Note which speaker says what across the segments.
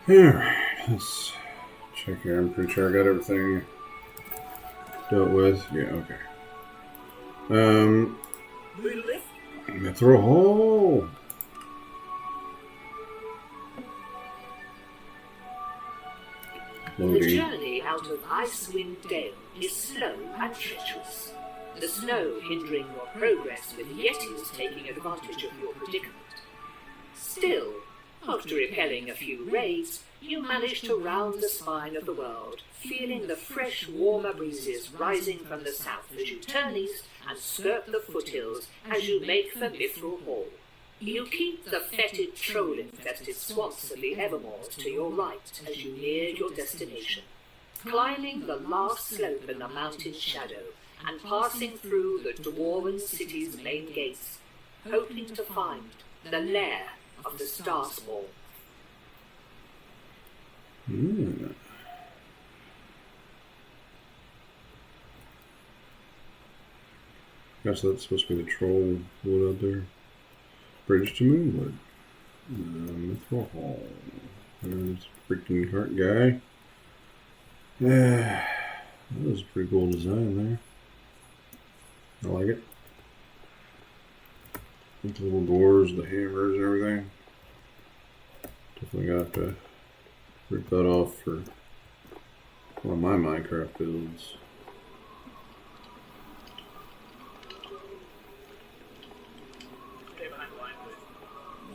Speaker 1: Alright, let's check here. I'm pretty sure I got everything dealt with. Yeah, okay. Mithril Hall.
Speaker 2: The journey out of Icewind Dale is slow and treacherous. The snow hindering your progress with yetis taking advantage of your predicament. Still, after repelling a few raids, you manage to round the spine of the world, feeling the fresh, warmer breezes rising from the south as you turn east and skirt the foothills as you make for Mithril Hall. You keep the fetid, troll-infested swamps of the Evermoors to your right as you near your destination, climbing the last slope in the mountain's shadow and passing through the dwarven city's main gates, hoping to find the lair of the Star Spawn.
Speaker 1: Guess that's supposed to be the troll wood out there. Bridge to Moonwood. Mithril Hall. There's a freaking cart guy. Yeah, that was a pretty cool design there. I like it. With the little doors, the hammers, and everything. Definitely got to rip that off for one of my Minecraft builds.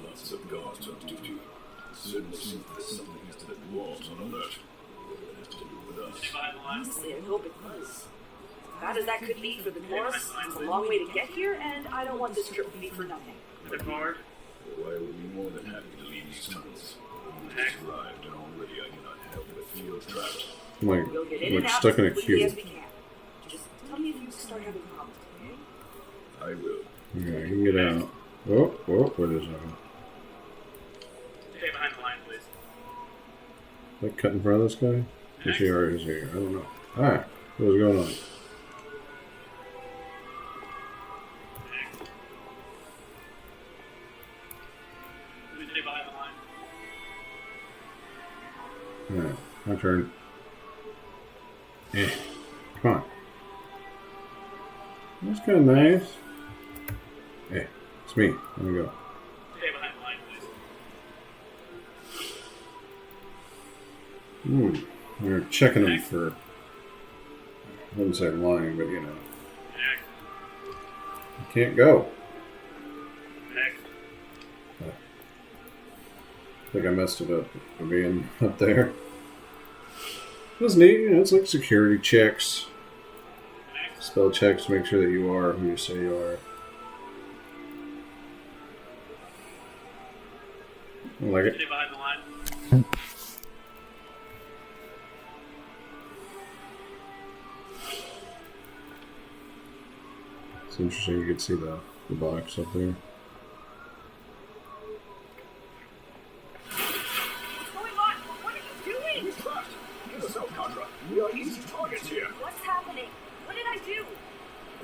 Speaker 3: Lots of guards on duty. Certainly seems there's something next to that wall on alert. Has to do with us.
Speaker 2: Honestly, I hope it was. As bad as that could be for the dwarves, it's a long way to get here, and I don't want this trip to be for nothing.
Speaker 3: Why would we more than happy to leave these tunnels? We just arrived, and already I cannot help but feel trapped.
Speaker 2: We'll get in and out
Speaker 1: stuck in a
Speaker 2: as quickly
Speaker 1: queue.
Speaker 2: as we can. Just tell me if you start having problems, okay?
Speaker 3: I will.
Speaker 1: Yeah, you can get out. Oh, what is that?
Speaker 4: Stay behind the line, please.
Speaker 1: Like cut in front of this guy? Is he or is he? I don't know. Ah, what's going on?
Speaker 4: Please stay behind the line.
Speaker 1: Alright, my turn. Yeah. Come on. That's kind of nice. Hey, it's me. Let me go.
Speaker 4: Stay behind the line, please.
Speaker 1: We're checking them for. I wouldn't say lying, but you know.
Speaker 4: Next.
Speaker 1: You can't go.
Speaker 4: Next.
Speaker 1: I think I messed it up for being up there. That's neat, you know, it's like security checks.
Speaker 4: Next.
Speaker 1: Spell checks to make sure that you are who you say you are. I like it.
Speaker 4: Stay behind the line.
Speaker 1: It's interesting you could see the box up there.
Speaker 2: What's going on? What are you doing?
Speaker 3: Trapped! Get us out, Contra. We are easy targets here.
Speaker 2: What's happening? What did I do?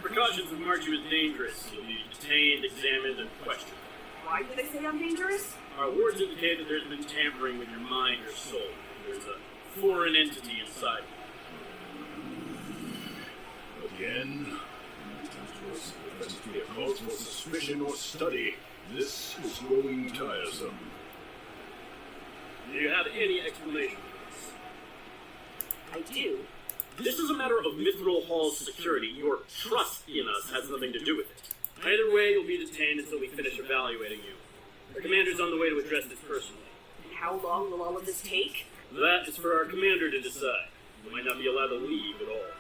Speaker 4: Precautions have marked you as dangerous. You'll be detained, examined, and questioned.
Speaker 2: Why did they say I'm dangerous?
Speaker 4: Our words indicate that there's been tampering with your mind or soul. There's a foreign entity inside you.
Speaker 3: Again, there must be a cause for suspicion or study. This is growing tiresome.
Speaker 4: Do you have any explanation for this?
Speaker 2: I do.
Speaker 4: This is a matter of Mithril Hall's security. Your trust in us has nothing to do with it. Either way, you'll be detained until we finish evaluating you. The commander's on the way to address this personally.
Speaker 2: And how long will all of this take?
Speaker 4: That is for our commander to decide. You might not be allowed to leave at all.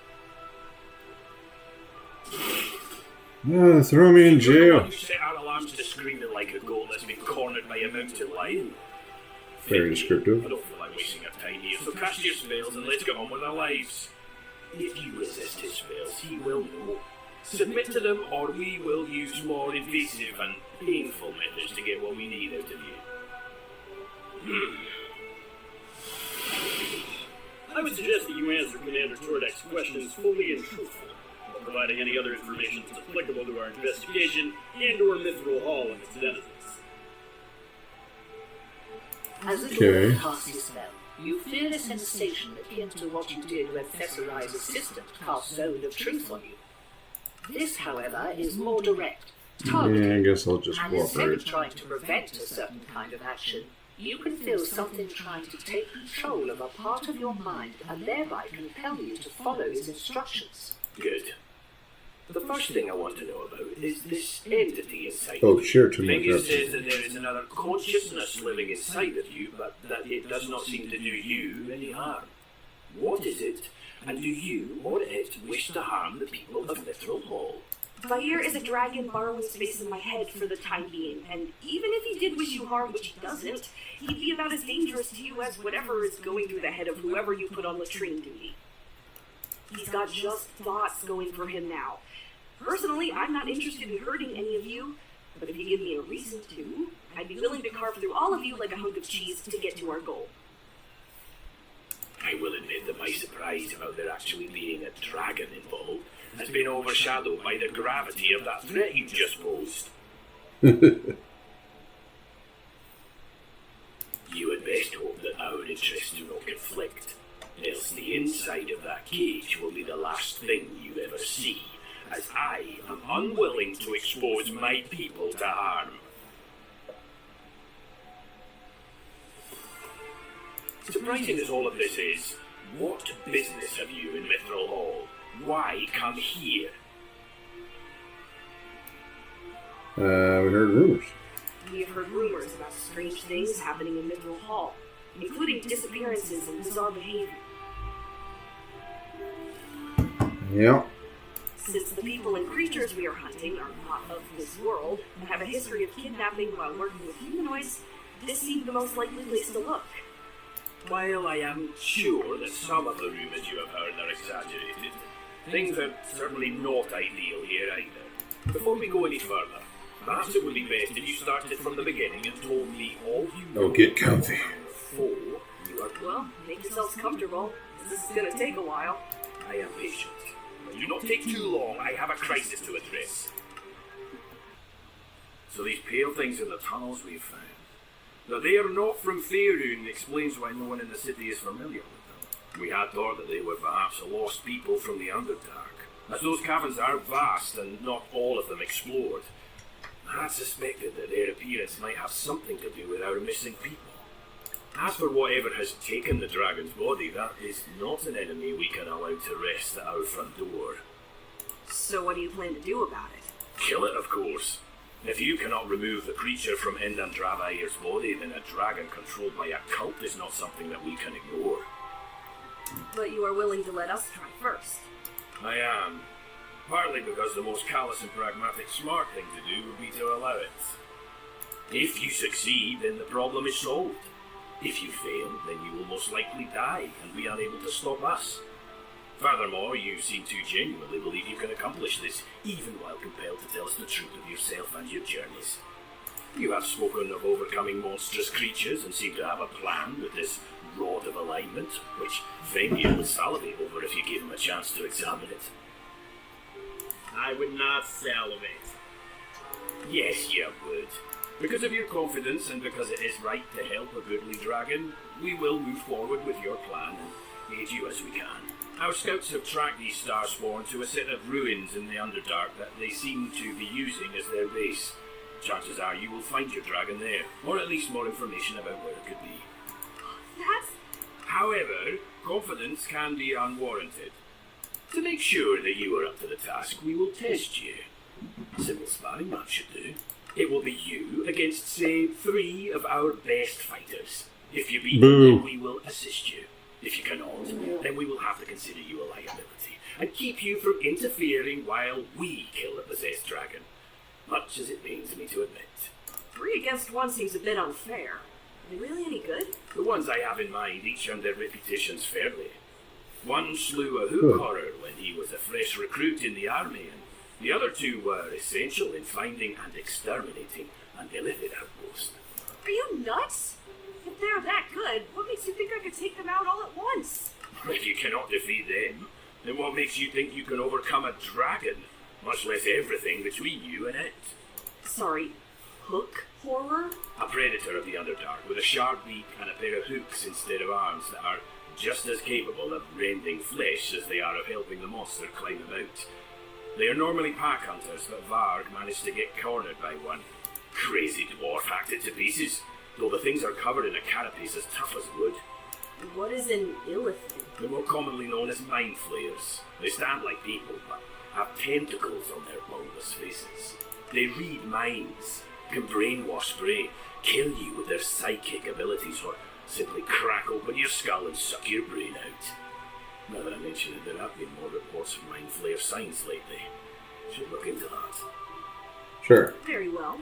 Speaker 1: Throw me in jail.
Speaker 5: You set our alarms to screaming like a goat that's been cornered by a mountain lion.
Speaker 1: Very descriptive.
Speaker 5: I don't feel like wasting our time here, so cast your spells and let's get on with our lives. If you resist his spells, he will know. Submit to them, or we will use more invasive and painful methods to get what we need out of you.
Speaker 4: I would suggest that you answer Commander Tordek's questions fully and truthfully, while providing any other information that's applicable to our investigation and/or Mithril Hall and its denizens.
Speaker 2: As the
Speaker 1: Okay.
Speaker 2: dwarf casts his spell, you feel a sensation akin to what you did when Fesserize's assistant cast Zone of Truth on you. This, however, is more direct, targeted,
Speaker 1: Yeah, I guess I'll just
Speaker 2: and instead
Speaker 1: cooperate.
Speaker 2: of trying to prevent a certain kind of action, you can feel something trying to take control of a part of your mind and thereby compel you to follow his instructions.
Speaker 5: Good. The first thing I want to know about is this entity inside
Speaker 1: Oh,
Speaker 5: you.
Speaker 1: share too much
Speaker 5: Fingers
Speaker 1: episode.
Speaker 5: says that there is another consciousness living inside of you, but that it does not seem to do you any harm. What is it, and do you or it wish to harm the people of Mithril Hall?
Speaker 6: Vair is a dragon borrowing space in my head for the time being, and even if he did wish you harm, which he doesn't, he'd be about as dangerous to you as whatever is going through the head of whoever you put on latrine duty. He's got just thoughts going for him now. Personally, I'm not interested in hurting any of you, but if you give me a reason to, I'd be willing to carve through all of you like a hunk of cheese to get to our goal.
Speaker 5: I will admit that my surprise about there actually being a dragon involved has been overshadowed by the gravity of that threat you just posed. You had best hope that our interests do not conflict, else the inside of that cage will be the last thing you ever see, as I am unwilling to expose my people to harm. Surprising as all of this is, what business have you in Mithril Hall? Why come here?
Speaker 1: We heard rumors.
Speaker 6: We have heard rumors about strange things happening in Mithril Hall, including disappearances and bizarre behavior.
Speaker 1: Yeah.
Speaker 6: Since the people and creatures we are hunting are not of this world and have a history of kidnapping while working with humanoids, this seemed the most likely place to look.
Speaker 5: While I am sure that some of the rumors you have heard are exaggerated, things are certainly not ideal here either. Before we go any further, perhaps it would be best if you started from the beginning and told me all you know.
Speaker 1: Oh, get comfy.
Speaker 5: Before you are...
Speaker 6: Well, make yourselves comfortable. This is gonna take a while.
Speaker 5: I am patient. Do not take too long. I have a crisis to address. So these pale things in the tunnels we've found. That they are not from Faerun explains why no one in the city is familiar with them. We had thought that they were perhaps a lost people from the Underdark, as those caverns are vast and not all of them explored. I had suspected that their appearance might have something to do with our missing people. As for whatever has taken the dragon's body, that is not an enemy we can allow to rest at our front door.
Speaker 6: So what do you plan to do about it?
Speaker 5: Kill it, of course. If you cannot remove the creature from Endandravair's body, then a dragon controlled by a cult is not something that we can ignore.
Speaker 6: But you are willing to let us try first.
Speaker 5: I am. Partly because the most callous and pragmatic smart thing to do would be to allow it. If you succeed, then the problem is solved. If you fail, then you will most likely die and be unable to stop us. Furthermore, you seem to genuinely believe you can accomplish this, even while compelled to tell us the truth of yourself and your journeys. You have spoken of overcoming monstrous creatures and seem to have a plan with this rod of alignment, which Fenrir would salivate over if you gave him a chance to examine it.
Speaker 4: I would not salivate.
Speaker 5: Yes, you would. Because of your confidence and because it is right to help a goodly dragon, we will move forward with your plan and aid you as we can. Our scouts have tracked these starspawn to a set of ruins in the Underdark that they seem to be using as their base. Chances are you will find your dragon there, or at least more information about where it could be.
Speaker 6: That's...
Speaker 5: However, confidence can be unwarranted. To make sure that you are up to the task, we will test you. Simple sparring match should do. It will be you against, say, 3 of our best fighters. If you beat them, then we will assist you. If you cannot, then we will have to consider you a liability and keep you from interfering while we kill the possessed dragon. Much as it pains me to admit.
Speaker 6: 3 against 1 seems a bit unfair. Are they really any good?
Speaker 5: The ones I have in mind each earned their reputations fairly. One slew a hook horror when he was a fresh recruit in the army, and the other 2 were essential in finding and exterminating an illithid outpost.
Speaker 6: Are you nuts? If they're that good, what makes you think I could take them out all at once?
Speaker 5: If you cannot defeat them, then what makes you think you can overcome a dragon, much less everything between you and it?
Speaker 6: Sorry, hook Horror?
Speaker 5: A predator of the Underdark with a sharp beak and a pair of hooks instead of arms that are just as capable of rending flesh as they are of helping the monster climb about. They are normally pack hunters, but Varg managed to get cornered by one. Crazy dwarf hacked it to pieces, though the things are covered in a carapace as tough as wood.
Speaker 6: What is an illithid?
Speaker 5: They're more commonly known as mind flayers. They stand like people, but have tentacles on their boneless faces. They read minds, can brainwash prey, kill you with their psychic abilities, or simply crack open your skull and suck your brain out. Now that I mention it, there have been more reports of mind flayer signs lately. Should look into that.
Speaker 1: Sure.
Speaker 6: Very well.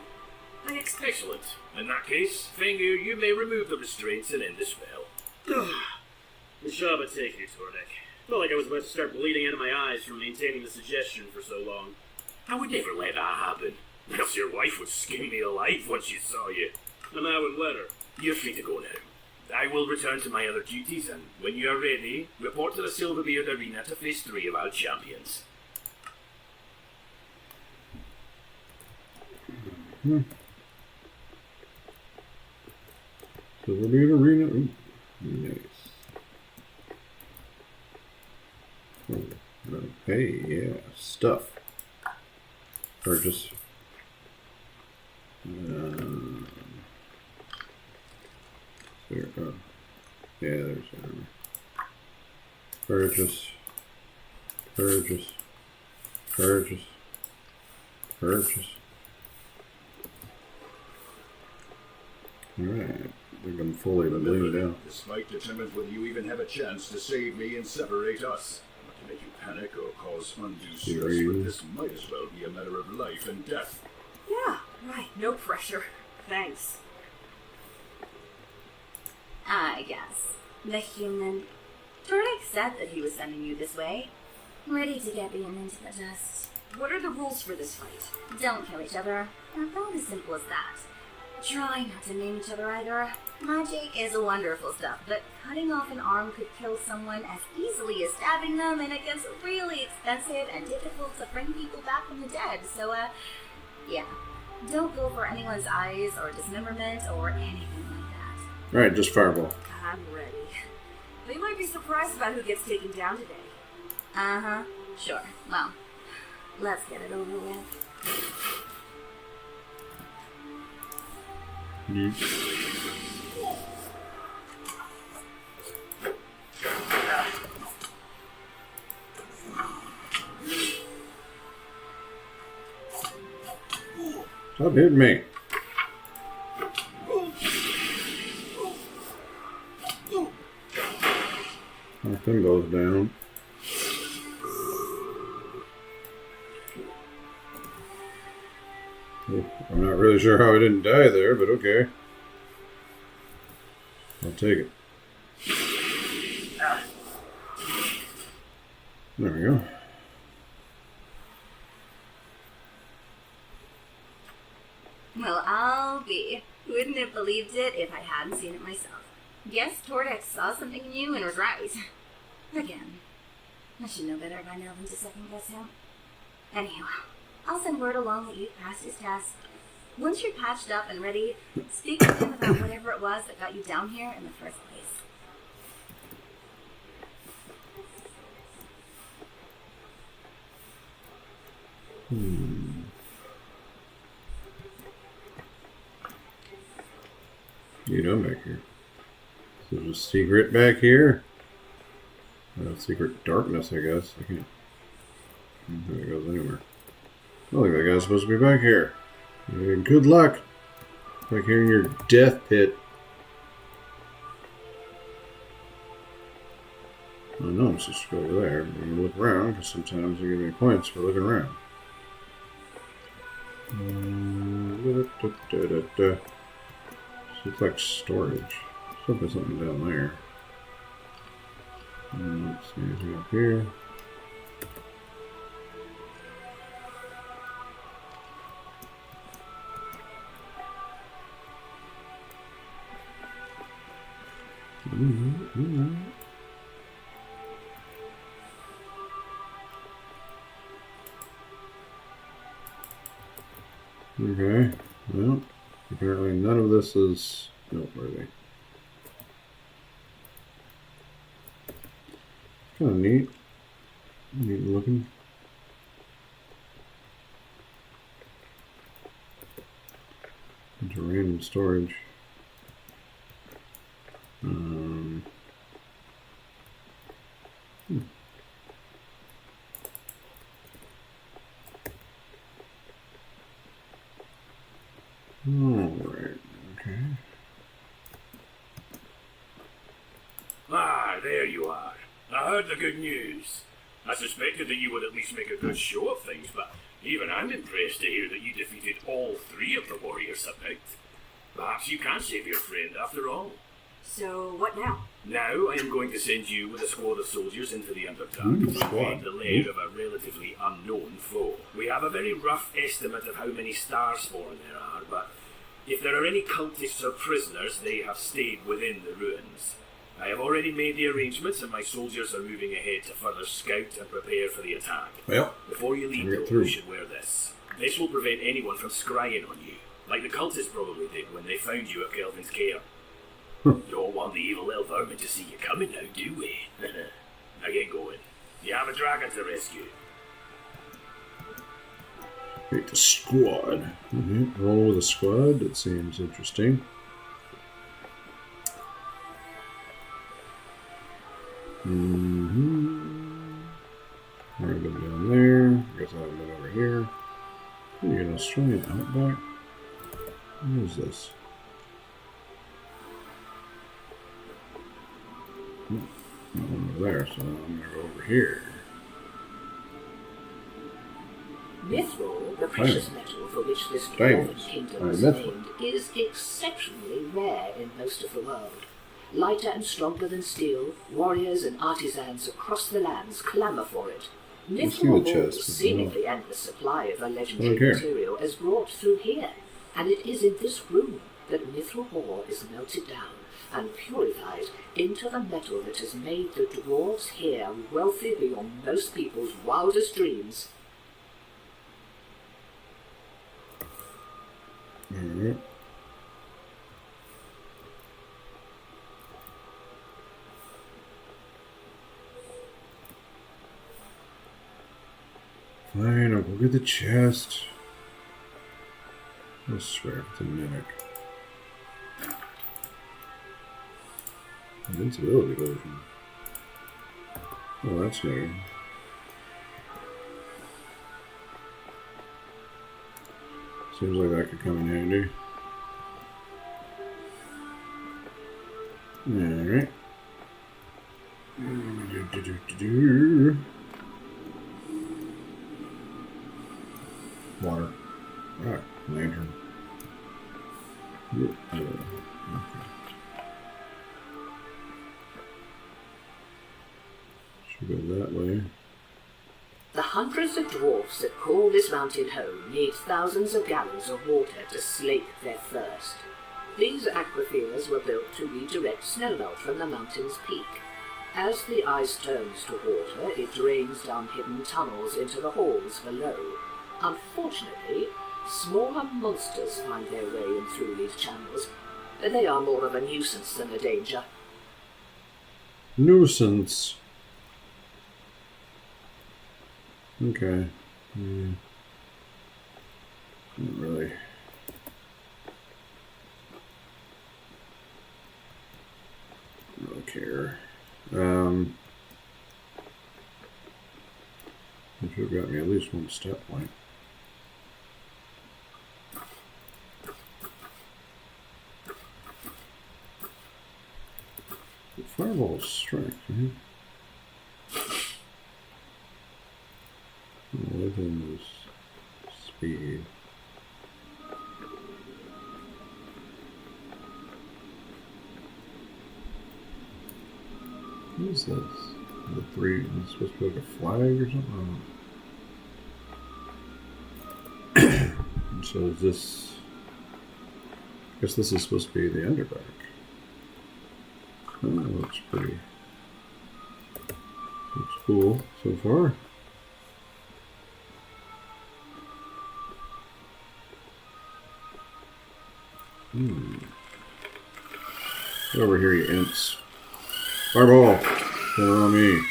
Speaker 5: Excellent. In that case, Fengu, you may remove the restraints and end the spell.
Speaker 4: The job I take you, Tordek. Felt like I was about to start bleeding out of my eyes from maintaining the suggestion for so long.
Speaker 5: I would never let that happen. Else your wife would skin me alive once she saw you.
Speaker 4: And I would let her.
Speaker 5: You're free to go now. I will return to my other duties, and when you are ready, report to the Silverbeard Arena to face 3 of our champions.
Speaker 1: Silverbeard Arena. Ooh, nice. Oh, hey, yeah, stuff. Purchase. There, oh. Yeah, there's armor. Purchase. Purchase. Purchase. Purchase. Alright, I think I'm fully bleeding down.
Speaker 3: This fight determines whether you even have a chance to save me and separate us. Not to make you panic or cause undue stress, but this might as well be a matter of life and death.
Speaker 6: Yeah, right. No pressure. Thanks.
Speaker 7: I guess. The human. Turek said that he was sending you this way. Ready to get beaten into the dust.
Speaker 6: What are the rules for this fight?
Speaker 7: Don't kill each other. About as simple as that. Try not to name each other either. Magic is wonderful stuff, but cutting off an arm could kill someone as easily as stabbing them, and it gets really expensive and difficult to bring people back from the dead. So, yeah. Don't go for anyone's eyes or dismemberment or anything like that.
Speaker 1: Alright, just fireball.
Speaker 6: I'm ready. They might be surprised about who gets taken down today.
Speaker 7: Uh-huh. Sure. Well, let's get it over with.
Speaker 1: Stop hitting me. Nothing goes down. I'm not really sure how I didn't die there, but okay. I'll take it. There we go.
Speaker 7: Well, I'll be. Wouldn't have believed it if I hadn't seen it myself. Guess Tordex saw something in you and was right. Again. I should know better by now than to second guess him. Anyhow, I'll send word along that you've passed his test. Once you're patched up and ready, speak with him about whatever it was that got you down here in the first place.
Speaker 1: You know back here. So there's a secret back here. Secret darkness, I guess. I can't. I don't think it goes anywhere. I don't think that guy's supposed to be back here. Good luck. Back here in your death pit. I know I'm supposed to go over there. I'm going to look around because sometimes they give me points for looking around. Looks like storage. Something down there. Let's see anything up here. Okay, well, Apparently none of this is noteworthy. Kind of neat. Neat looking. Into random storage. Alright, okay.
Speaker 5: Ah, there you are. I heard the good news. I suspected that you would at least make a good show of things, but even I'm impressed to hear that you defeated all 3 of the warriors I picked. Perhaps you can save your friend after all.
Speaker 6: So, what now?
Speaker 5: Now I am going to send you with a squad of soldiers into the Underdark to find the lair of a relatively unknown foe. We have a very rough estimate of how many Starspawn there are, but if there are any cultists or prisoners, they have stayed within the ruins. I have already made the arrangements and my soldiers are moving ahead to further scout and prepare for the attack.
Speaker 1: Well,
Speaker 5: before you leave, though, you should wear this. This will prevent anyone from scrying on you, like the cultists probably did when they found you at Kelvin's Care. Don't want the evil elf vermin to see you coming now, do we? Now get going. You have a dragon to rescue.
Speaker 1: Create the squad. Roll with a squad. That seems interesting. Alright, been down there. I guess I've been over here. You get an Australian outback. What is this? Over there, so I'm going to go over here.
Speaker 2: Mithril, the precious metal for which this dwarven kingdom is named, is exceptionally rare in most of the world. Lighter and stronger than steel, warriors and artisans across the lands clamour for it. Mithril Hall's seemingly endless supply of the legendary material is brought through here, and it is in this room that Mithril Hall is melted down and purified into the metal that has made the dwarves here wealthy beyond most people's wildest dreams.
Speaker 1: Alright. Fine, I'll go get the chest. I swear it's a mimic. Invincibility potion. Oh, that's new. Seems like that could come in handy. Alright. Water. Alright, lantern. Okay. Should go that way.
Speaker 2: The hundreds of dwarfs that call this mountain home need thousands of gallons of water to slake their thirst. These aquifers were built to redirect snowmelt from the mountain's peak. As the ice turns to water, it drains down hidden tunnels into the halls below. Unfortunately, smaller monsters find their way in through these channels. They are more of a nuisance than a danger.
Speaker 1: Nuisance. Okay. Not really. I don't care. It should have got me at least one step point. Fireball strength, right? Within this speed. What is this? The 3, is it supposed to be like a flag or something? So is this, I guess this is supposed to be the Underdark. Oh, that looks pretty, looks cool so far. Get over here, you imps. Fireball! Kill on me.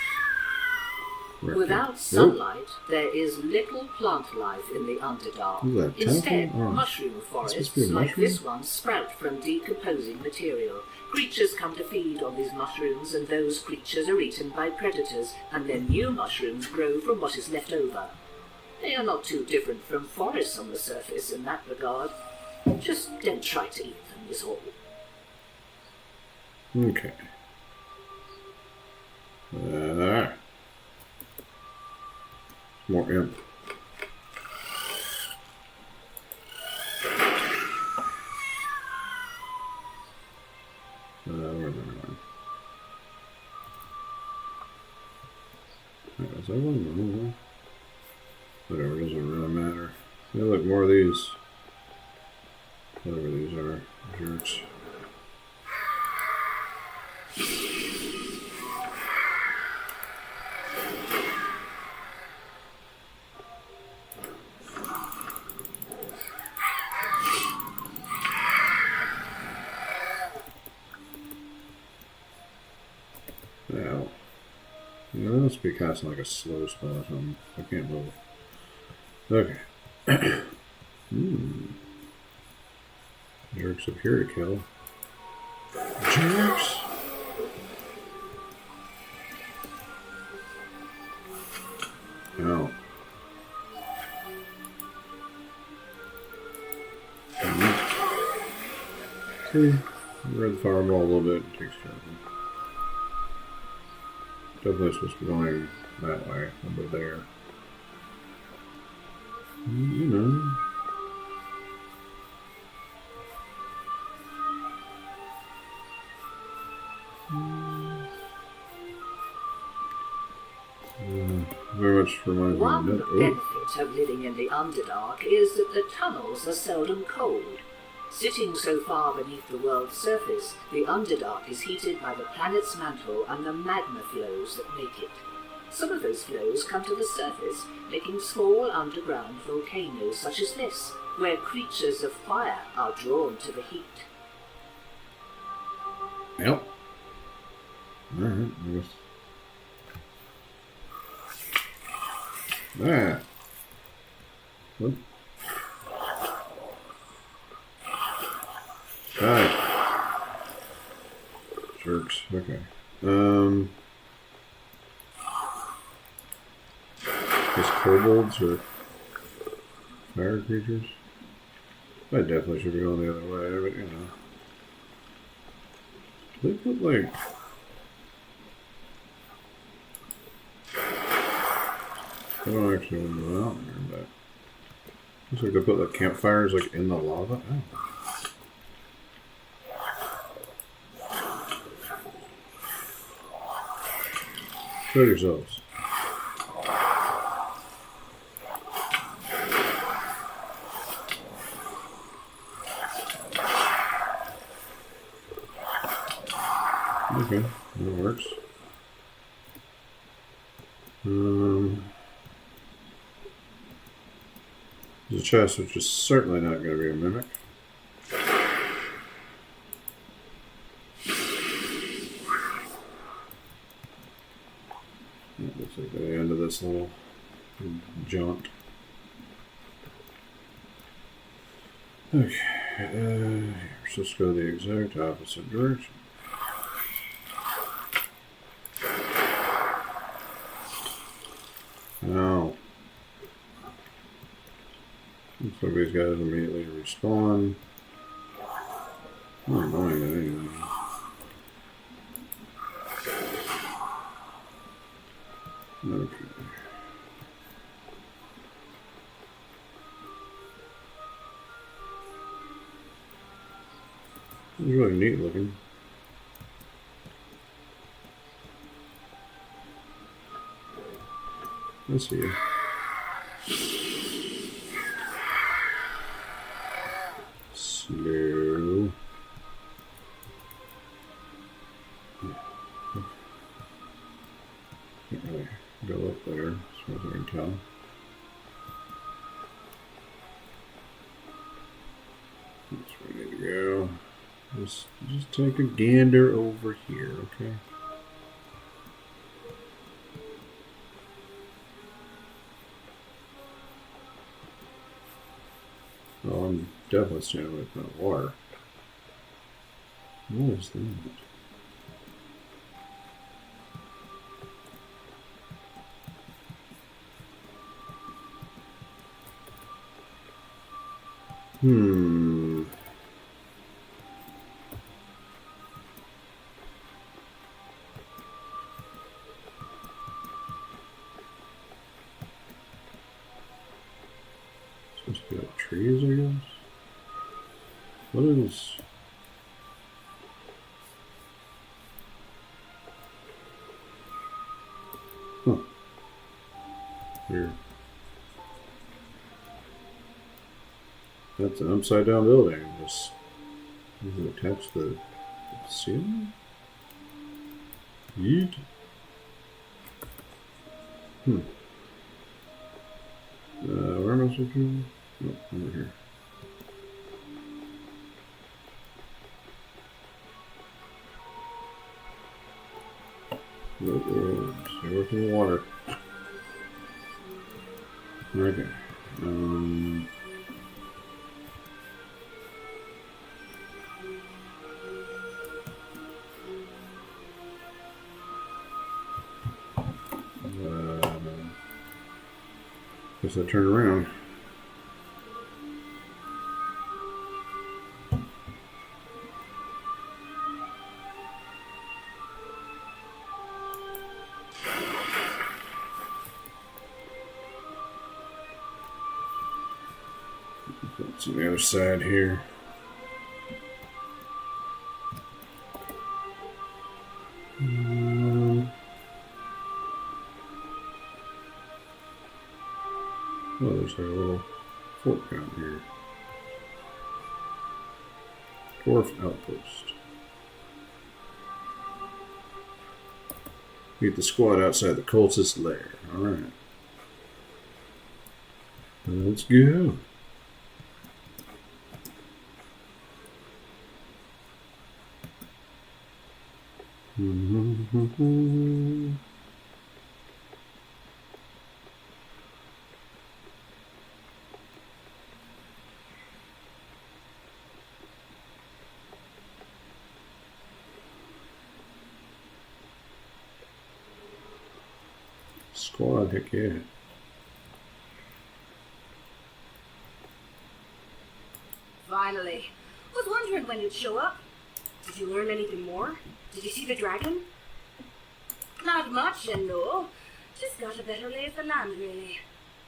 Speaker 2: Without sunlight, there is little plant life in the Underdark.
Speaker 1: Is that
Speaker 2: Instead,
Speaker 1: temple? Oh.
Speaker 2: mushroom
Speaker 1: supposed
Speaker 2: forests
Speaker 1: to be a
Speaker 2: like
Speaker 1: mushroom?
Speaker 2: this one sprout from decomposing material. Creatures come to feed on these mushrooms, and those creatures are eaten by predators, and then new mushrooms grow from what is left over. They are not too different from forests on the surface in that regard. Just don't try to eat them, is all.
Speaker 1: Okay. More imp. Where's everyone? Is everyone? Whatever, doesn't really matter. Hey, look, more of these. Whatever these are. Jerks. Now, you know, that must be casting like a slow spell or something. I can't move. Okay. Jerks up here to kill. Jerks! No. See, red fireball a little bit and takes care of them. Definitely supposed to be going that way, over there. You know. Very much reminds me
Speaker 2: One
Speaker 1: of that.
Speaker 2: benefit of living in the Underdark is that the tunnels are seldom cold. Sitting so far beneath the world's surface, the Underdark is heated by the planet's mantle and the magma flows that make it. Some of those flows come to the surface, making small underground volcanoes such as this, where creatures of fire are drawn to the heat.
Speaker 1: Yep. Alright, I guess. Ah. What? Die. Jerks. Okay. Guess kobolds or fire creatures? I definitely should be going the other way, but you know. They put like... I don't actually want to go out there, but... Looks like they put like campfires like in the lava. Oh. Show yourselves. Okay, that works. There's a chest, which is certainly not going to be a mimic. That looks like the end of this little jaunt. Okay, we're supposed to go the exact opposite direction. Now, looks like these guys immediately respawn. Not annoying that anyway. Okay. It's really neat looking. I see you. Slow. Can't really go up there, as far as I can tell. That's where we need to go. Just take a gander over here, okay? Oh, I'm definitely standing away from that water. What is that? Hmm. Supposed to be like trees, I guess? What is... Huh. Here. That's an upside down building. Just is it attached to the ceiling? Yeet. Where am I supposed to go? Oh, over here. Stay away from the water. Okay. Guess I turn around. What's on the other side here? Oh, there's a little fort down here. Dwarf outpost. Meet the squad outside the cultist lair. Alright. Let's go. Squad, heck yeah.
Speaker 6: Finally. Was wondering when you'd show up. Did you learn anything more? Did you see the dragon?
Speaker 7: Not much, and no. Just got a better lay of the land, really.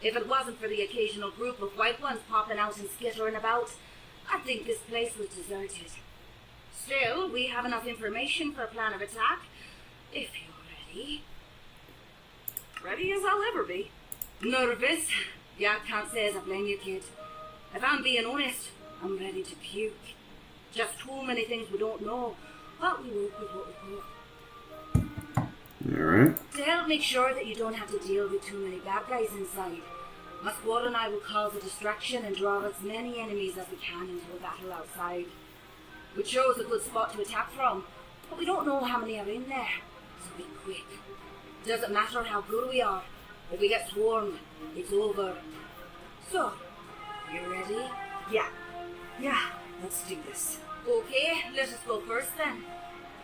Speaker 7: If it wasn't for the occasional group of white ones popping out and skittering about, I'd think this place was deserted. Still, we have enough information for a plan of attack, if you're ready.
Speaker 6: Ready as I'll ever be.
Speaker 7: Nervous? Yeah, can't say as I blame you, kid. If I'm being honest, I'm ready to puke. Just too many things we don't know, but we work with what we got.
Speaker 1: Alright.
Speaker 7: To help make sure that you don't have to deal with too many bad guys inside, my squad and I will cause a distraction and draw as many enemies as we can into a battle outside. We chose a good spot to attack from, but we don't know how many are in there, so be quick. Doesn't matter how good we are, if we get swarmed, it's over. So, you ready?
Speaker 6: Yeah, let's do this.
Speaker 7: Okay, let us go first then.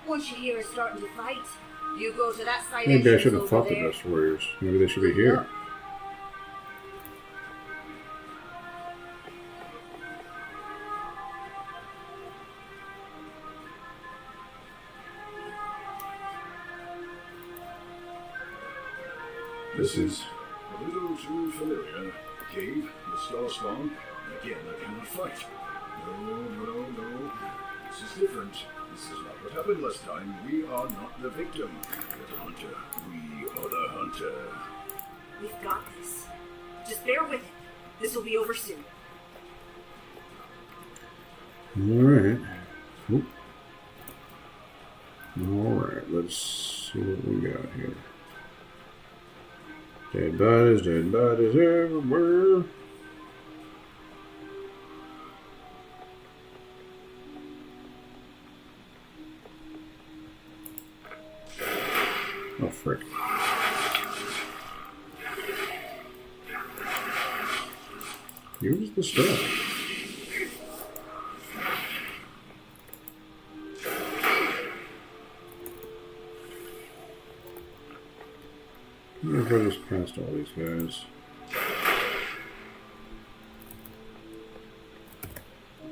Speaker 7: Once you hear us starting to fight, you go to that side
Speaker 1: Maybe I
Speaker 7: entrance
Speaker 1: should have
Speaker 7: over
Speaker 1: fought the
Speaker 7: there.
Speaker 1: Dust Warriors. Maybe they should be here.
Speaker 3: This is a little too familiar. Cave, the Star Spawn, and again I cannot fight. No. This is different. This is not what happened last time. We are not the victim. We're the hunter. We are the hunter.
Speaker 6: We've got this. Just bear with it. This will be over soon.
Speaker 1: Alright. Alright, let's see what we got here. Dead bodies everywhere. Oh, frick. Use the stuff. I wonder if I just passed all these guys.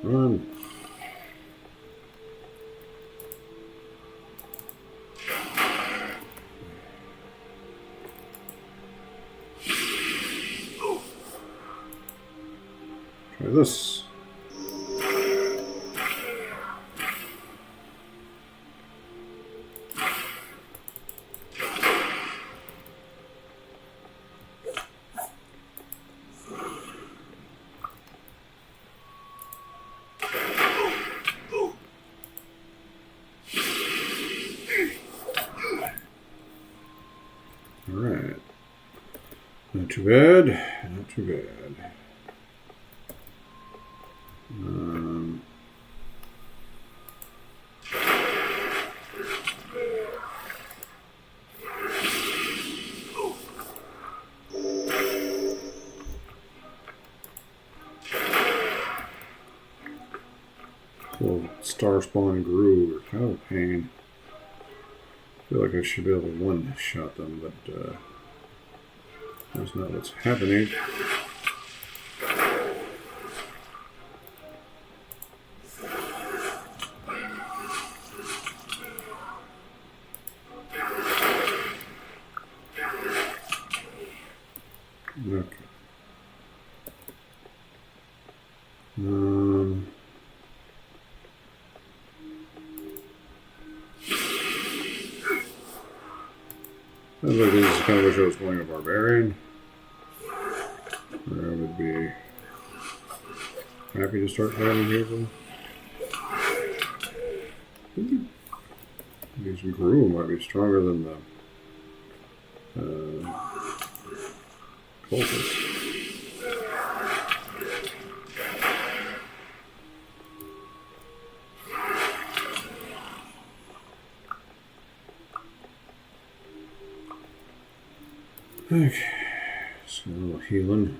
Speaker 1: Run. Try this. Alright. Not too bad. Not too bad. Little star spawn grew are kind of a pain. I feel like I should be able to one-shot them, but that's not what's happening. Okay. I just kind of wish I was playing a barbarian. Or I would be happy to start fighting people. These Gru might be stronger than the cultists. Okay, so a little healing.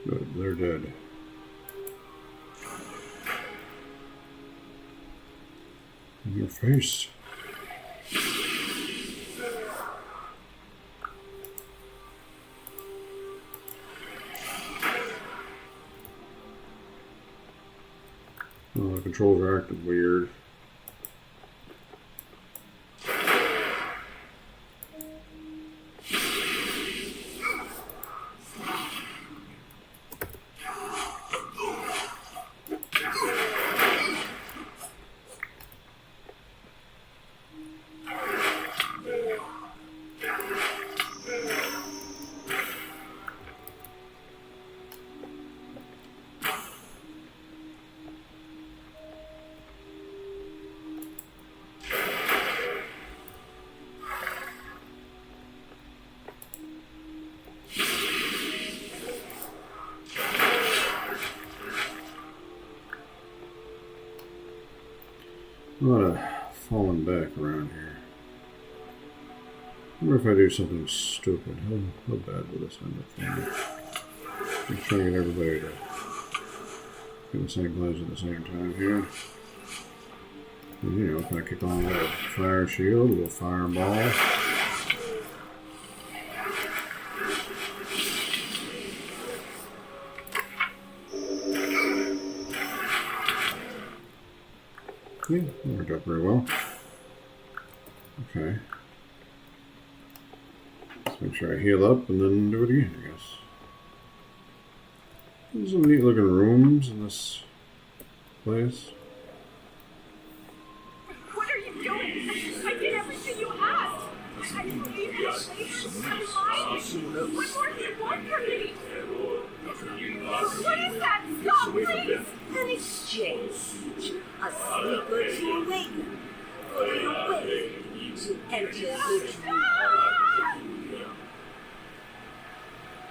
Speaker 1: Good, they're dead. In your face. Oh, the controls are acting weird. A lot of falling back around here. I wonder if I do something stupid. How bad will this end up for me? I'm trying to get everybody to get the same place at the same time here. And, you know, if I kick on a little fire shield, a little fireball. Yeah, that worked out very well. Okay. Let's make sure I heal up and then do it again, I guess. There's some neat looking rooms in this place.
Speaker 6: What are you doing? I did everything you asked. I believe you saved my life. What more do you want from me? What is that? Stop, please!
Speaker 2: An exchange. A sleep or two awaken. For your way.
Speaker 7: to enter the dream.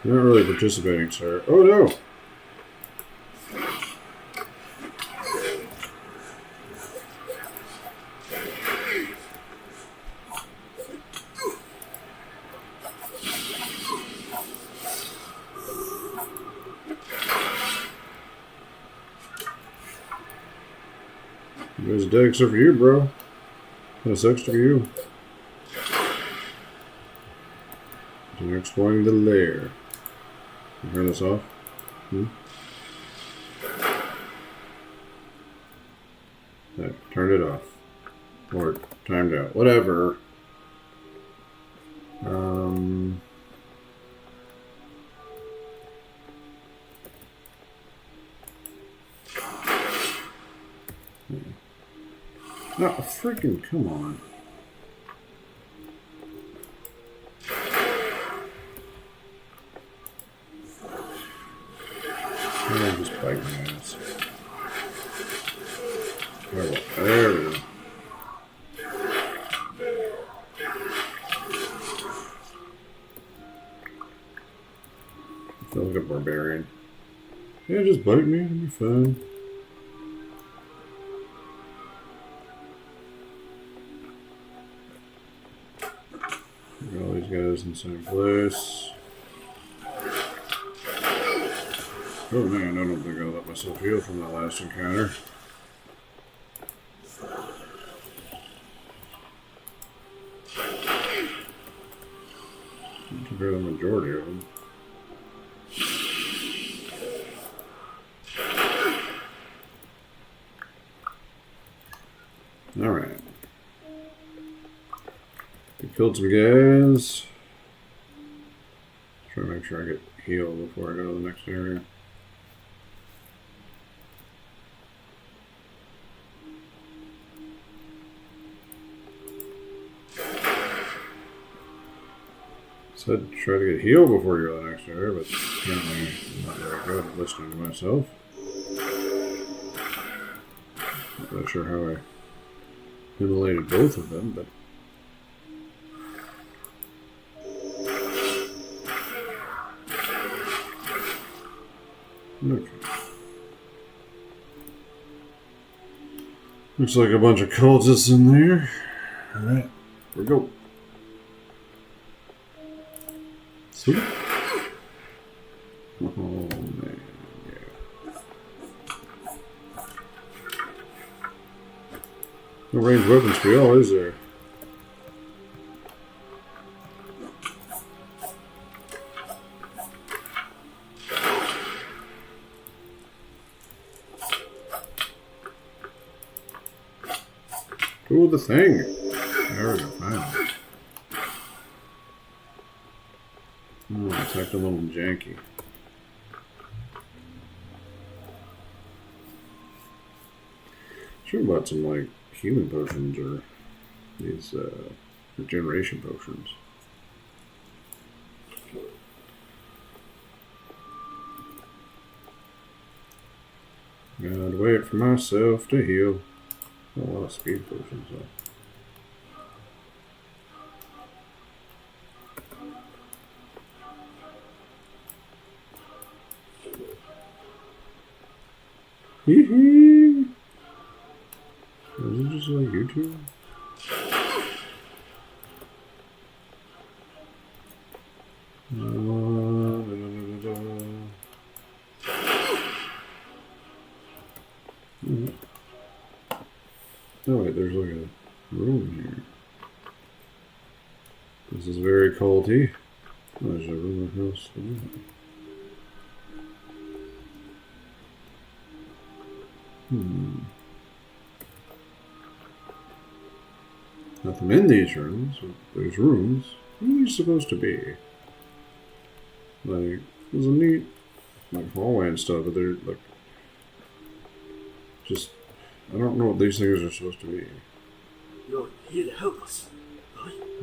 Speaker 1: You're not really participating, sir. Oh no! There's a dead except for you, bro. That sucks for you. You're exploring the lair. You turn this off? I turned it off. Or it timed out. Whatever. No, freaking come on. I'm just biting my ass. There we go. I feel like a barbarian. Yeah, just bite me, it'll be fine. Got all these guys in the same place. Oh man, I don't think I'll let myself heal from that last encounter. I took care of the majority of them. Alright. We killed some guys. Try to make sure I get healed before I go to the next area. Said try to get healed before you go to the next area, but apparently I'm not very good at listening to myself. Not really sure how I immolated both of them, but okay. Looks like a bunch of cultists in there. Alright, here we go. Sweet. Oh man, yeah. No ranged weapons for y'all, is there? Ooh, the thing. There we go, finally. Oh, it's like a little janky. Sure about some like human potions or these regeneration potions. Gotta wait for myself to heal. A lot of speed potions though. Hee-hee! Is it just like YouTube? Oh wait, there's like a room here. This is very culty. Oh, there's a room house. Nothing in these rooms. There's rooms. What are these supposed to be? Like, there's a neat like hallway and stuff, but they're like just I don't know what these things are supposed to be.
Speaker 5: You're here to help us, right?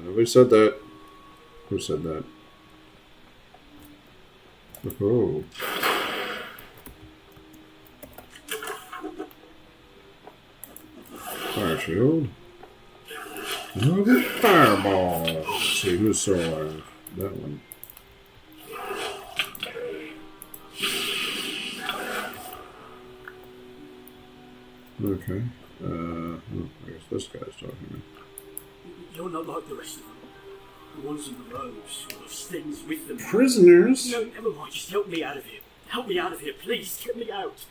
Speaker 1: Nobody said that. Who said that? Oh. Fire shield. Another fireball. Let's see who's still alive. That one. Okay. Oh, I guess this guy's talking to me.
Speaker 5: You're not like the rest of them. The ones in the robes, or those things with them.
Speaker 1: Prisoners?
Speaker 5: No, never mind. Just help me out of here. Help me out of here, please. Get me out.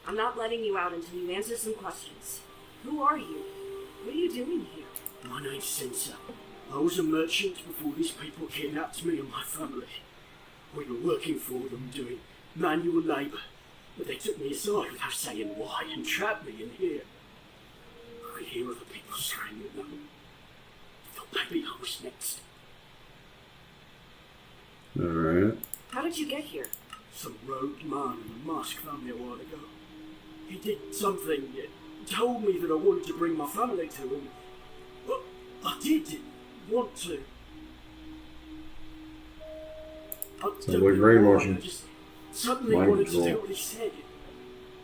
Speaker 6: I'm not letting you out until you answer some questions. Who are you? What are you doing here?
Speaker 5: My name's Sensor. I was a merchant before these people kidnapped me and my family. We were working for them, doing manual labour. But they took me aside without saying why and trapped me in here. I could hear other people screaming though. I thought maybe I was next.
Speaker 1: Alright.
Speaker 6: How did you get here?
Speaker 5: Some rogue man in a mask found me a while ago. He did something, told me that I wanted to bring my family to him. But I did want to.
Speaker 1: Sounds like brainwashing.
Speaker 5: I just suddenly
Speaker 1: Mind
Speaker 5: wanted
Speaker 1: control.
Speaker 5: to do what he said.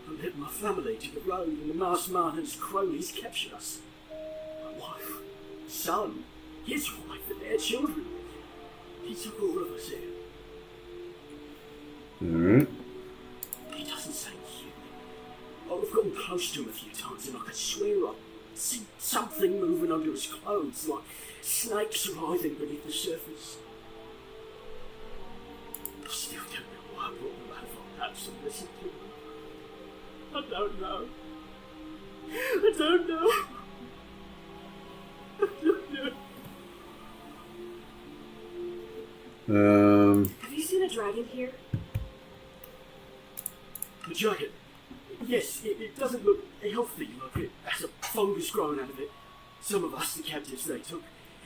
Speaker 5: I led my family to the road and the masked man and his cronies captured us. My wife, son, his wife and their children. He took all of us here.
Speaker 1: Alright.
Speaker 5: He doesn't seem human. I've gotten close to him a few times and I could swear I've seen something moving under his clothes, like snakes writhing beneath the surface. I still don't know why I brought him over. Perhaps I'm listening to him. I don't know. I don't know. I don't know.
Speaker 6: Have you seen a dragon here?
Speaker 5: The dragon? Yes, it doesn't look healthy, like it has a fungus growing out of it. Some of us, the captives they took,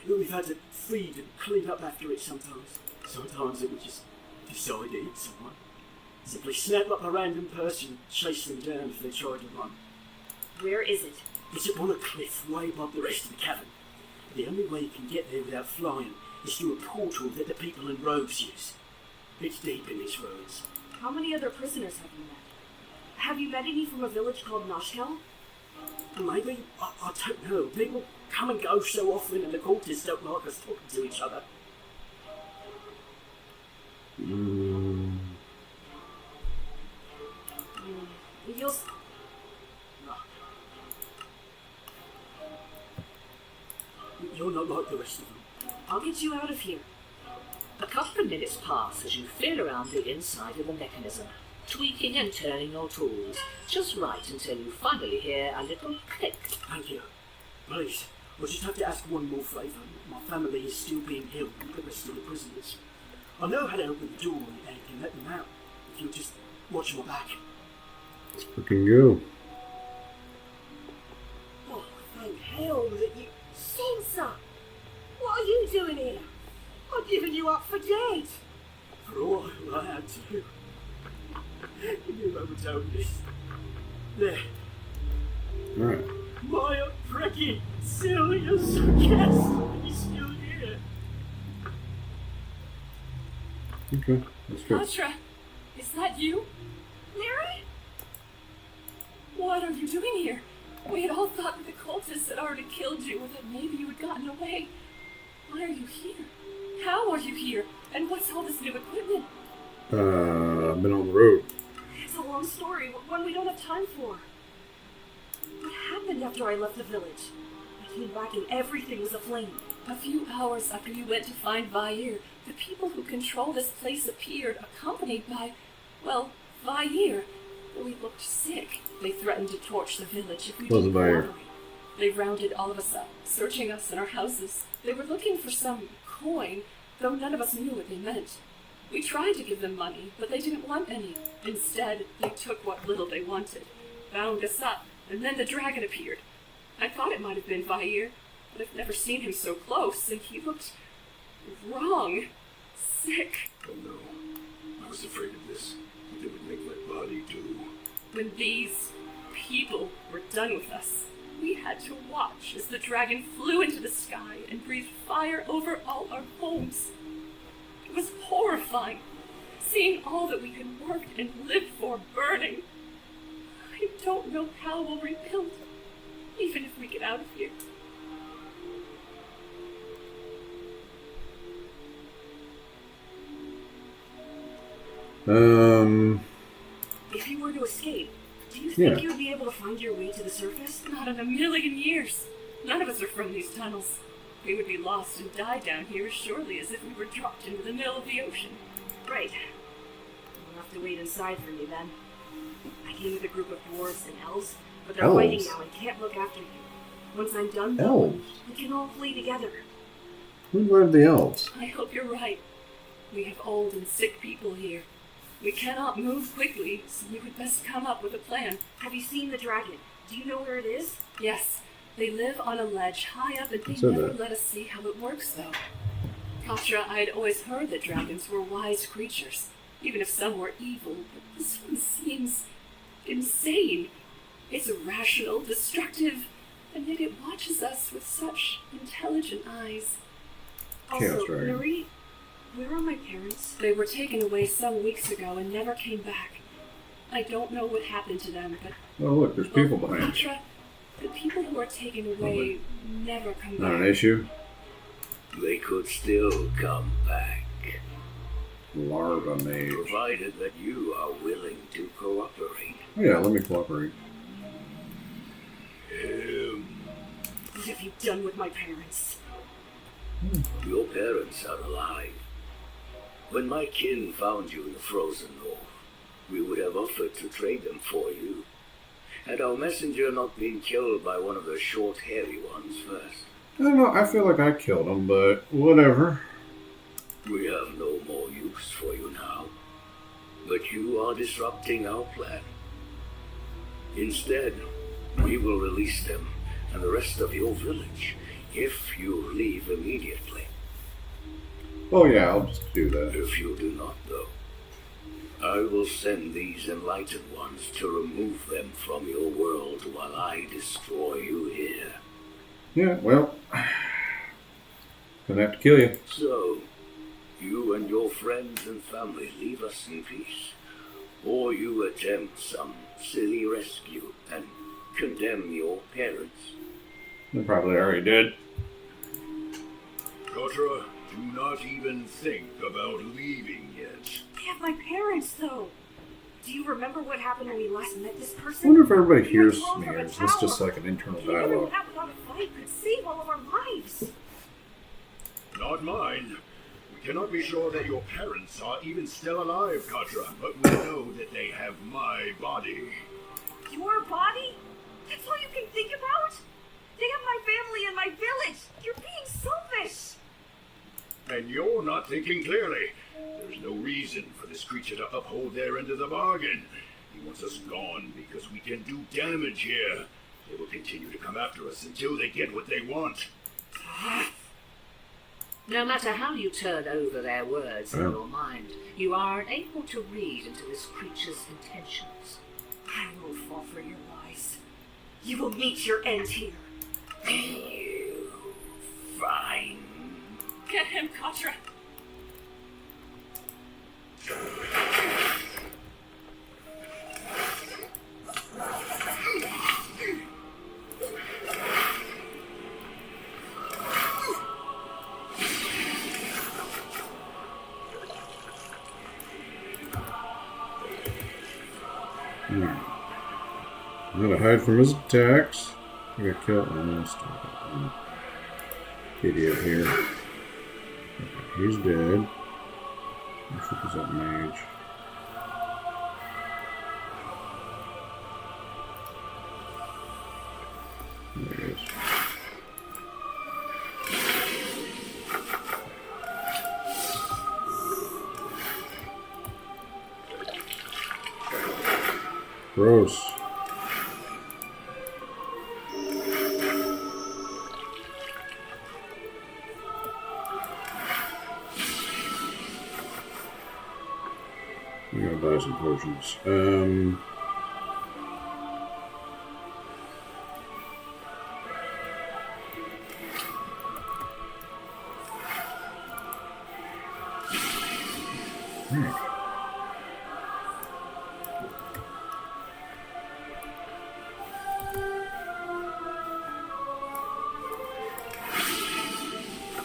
Speaker 5: we've had to feed and clean up after it sometimes. Sometimes it would just decide to eat someone. Simply snap up a random person and chase them down if they tried to run.
Speaker 6: Where is it?
Speaker 5: It's up on a cliff way above the rest of the cavern. The only way you can get there without flying is through a portal that the people in robes use. It's deep in these roads.
Speaker 6: How many other prisoners have you met? Have you met any from a village called Noshkel?
Speaker 5: Maybe, I don't know. People come and go so often and the cultists don't like us talking to each other.
Speaker 6: You'll...
Speaker 5: You're not like the rest of them.
Speaker 6: I'll get you out of here.
Speaker 2: A couple of minutes pass as you feel around the inside of the mechanism, tweaking and turning your tools, just right until you finally hear a little click.
Speaker 5: Thank you. Please, I just have to ask one more favour. My family is still being held with the rest of the prisoners. I know how to open the door and can let them out. If you'll just watch my back.
Speaker 1: Let's fucking go.
Speaker 6: Oh, thank hell that you... Sansa! What are you doing here? I've given you up for dead.
Speaker 5: For a while I had to. You knew I would tell this. There.
Speaker 1: Alright.
Speaker 5: Maya, Preki, Silius, yes, he's still here.
Speaker 1: Okay, let's go.
Speaker 8: Petra, is that you?
Speaker 6: Larry?
Speaker 8: What are you doing here? We had all thought that the cultists had already killed you, or that maybe you had gotten away. Why are you here? How are you here? And what's all this new equipment?
Speaker 1: I've been on the road.
Speaker 6: It's a long story, one we don't have time for. What happened after I left the village? I came back and everything was aflame.
Speaker 8: A few hours after you went to find Vair, the people who control this place appeared, accompanied by, well, Vair. We looked sick. They threatened to torch the village if we
Speaker 1: What's
Speaker 8: didn't
Speaker 1: Vair?
Speaker 8: cooperate. They rounded all of us up, searching us in our houses. They were looking for some coin, though none of us knew what they meant. We tried to give them money, but they didn't want any. Instead, they took what little they wanted, bound us up, and then the dragon appeared. I thought it might have been Vair, but I've never seen him so close, and he looked wrong. Sick.
Speaker 3: Oh no, I was afraid of this. It would make my body do.
Speaker 8: When these people were done with us, we had to watch as the dragon flew into the sky and breathed fire over all our homes. It was horrifying, seeing all that we had worked and lived for burning. I don't know how we'll rebuild, even if we get out of here.
Speaker 6: If you were to escape, do you
Speaker 1: Yeah.
Speaker 6: think you would be able to find your way to the surface?
Speaker 8: Not in a million years. None of us are from these tunnels. We would be lost and die down here as surely as if we were dropped into the middle of the ocean.
Speaker 6: Right. We'll have to wait inside for you then. I came with a group of dwarves and elves, but they're
Speaker 1: Elves?
Speaker 6: fighting now and can't look after you. Once I'm done, though,
Speaker 1: Elves?
Speaker 6: we can all flee together.
Speaker 1: Who invited the elves?
Speaker 8: I hope you're right. We have old and sick people here. We cannot move quickly, so we would best come up with a plan.
Speaker 6: Have you seen the dragon? Do you know where it is?
Speaker 8: Yes, they live on a ledge high up, and they
Speaker 1: said
Speaker 8: never
Speaker 1: that.
Speaker 8: let us see how it works, though. Katra, I'd always heard that dragons were wise creatures, even if some were evil, but this one seems insane. It's irrational, destructive, and yet it watches us with such intelligent eyes.
Speaker 1: Chaos
Speaker 6: Also,
Speaker 1: dragon.
Speaker 6: Marie, where are my parents?
Speaker 8: They were taken away some weeks ago and never came back. I don't know what happened to them, but
Speaker 1: Oh, look, there's people behind you.
Speaker 8: Katra, the people who are taken away never come
Speaker 1: Not
Speaker 8: back.
Speaker 1: an issue.
Speaker 5: They could still come back,
Speaker 1: Larva mage.
Speaker 5: provided that you are willing to cooperate.
Speaker 1: Oh, yeah, let me cooperate.
Speaker 6: What have you done with my parents?
Speaker 5: Your parents are alive. When my kin found you in the frozen north, we would have offered to trade them for you, had our messenger not been killed by one of the short, hairy ones first.
Speaker 1: I don't know, I feel like I killed him, but whatever.
Speaker 5: We have no more use for you now, but you are disrupting our plan. Instead, we will release them and the rest of your village if you leave immediately.
Speaker 1: Oh, yeah, I'll just do that.
Speaker 5: If you do not, though, I will send these enlightened ones to remove them from your world while I destroy you here.
Speaker 1: Yeah, well, gonna have to kill you.
Speaker 5: So, you and your friends and family leave us in peace, or you attempt some silly rescue and condemn your parents.
Speaker 1: They probably already did.
Speaker 3: Katra, do not even think about leaving yet.
Speaker 6: I have my parents, though. Do you remember what happened when we last met this
Speaker 1: I
Speaker 6: person?
Speaker 1: wonder if everybody
Speaker 6: We were
Speaker 1: hears
Speaker 6: thrown
Speaker 1: me,
Speaker 6: from
Speaker 1: or
Speaker 6: a
Speaker 1: is this just
Speaker 6: tower.
Speaker 1: like an internal
Speaker 6: You never
Speaker 1: dialogue?
Speaker 6: that without a fight could save all of our lives.
Speaker 3: Not mine. We cannot be sure that your parents are even still alive, Katra, but we know that they have my body.
Speaker 6: Your body? That's all you can think about? They have my family and my village. You're being selfish.
Speaker 3: And you're not thinking clearly. There's no reason for this creature to uphold their end of the bargain. He wants us gone because we can do damage here. They will continue to come after us until they get what they want.
Speaker 2: No matter how you turn over their words in
Speaker 1: Yeah.
Speaker 2: your mind, you are unable to read into this creature's intentions.
Speaker 6: I won't fall for your lies. You will meet your end here.
Speaker 5: You fine.
Speaker 8: Get him, Katra!
Speaker 1: Now to hide from his attacks. I got killed almost. Idiot here. Okay, he's dead. Where the fuck is that mage? There it is. Gross. We gotta buy some potions.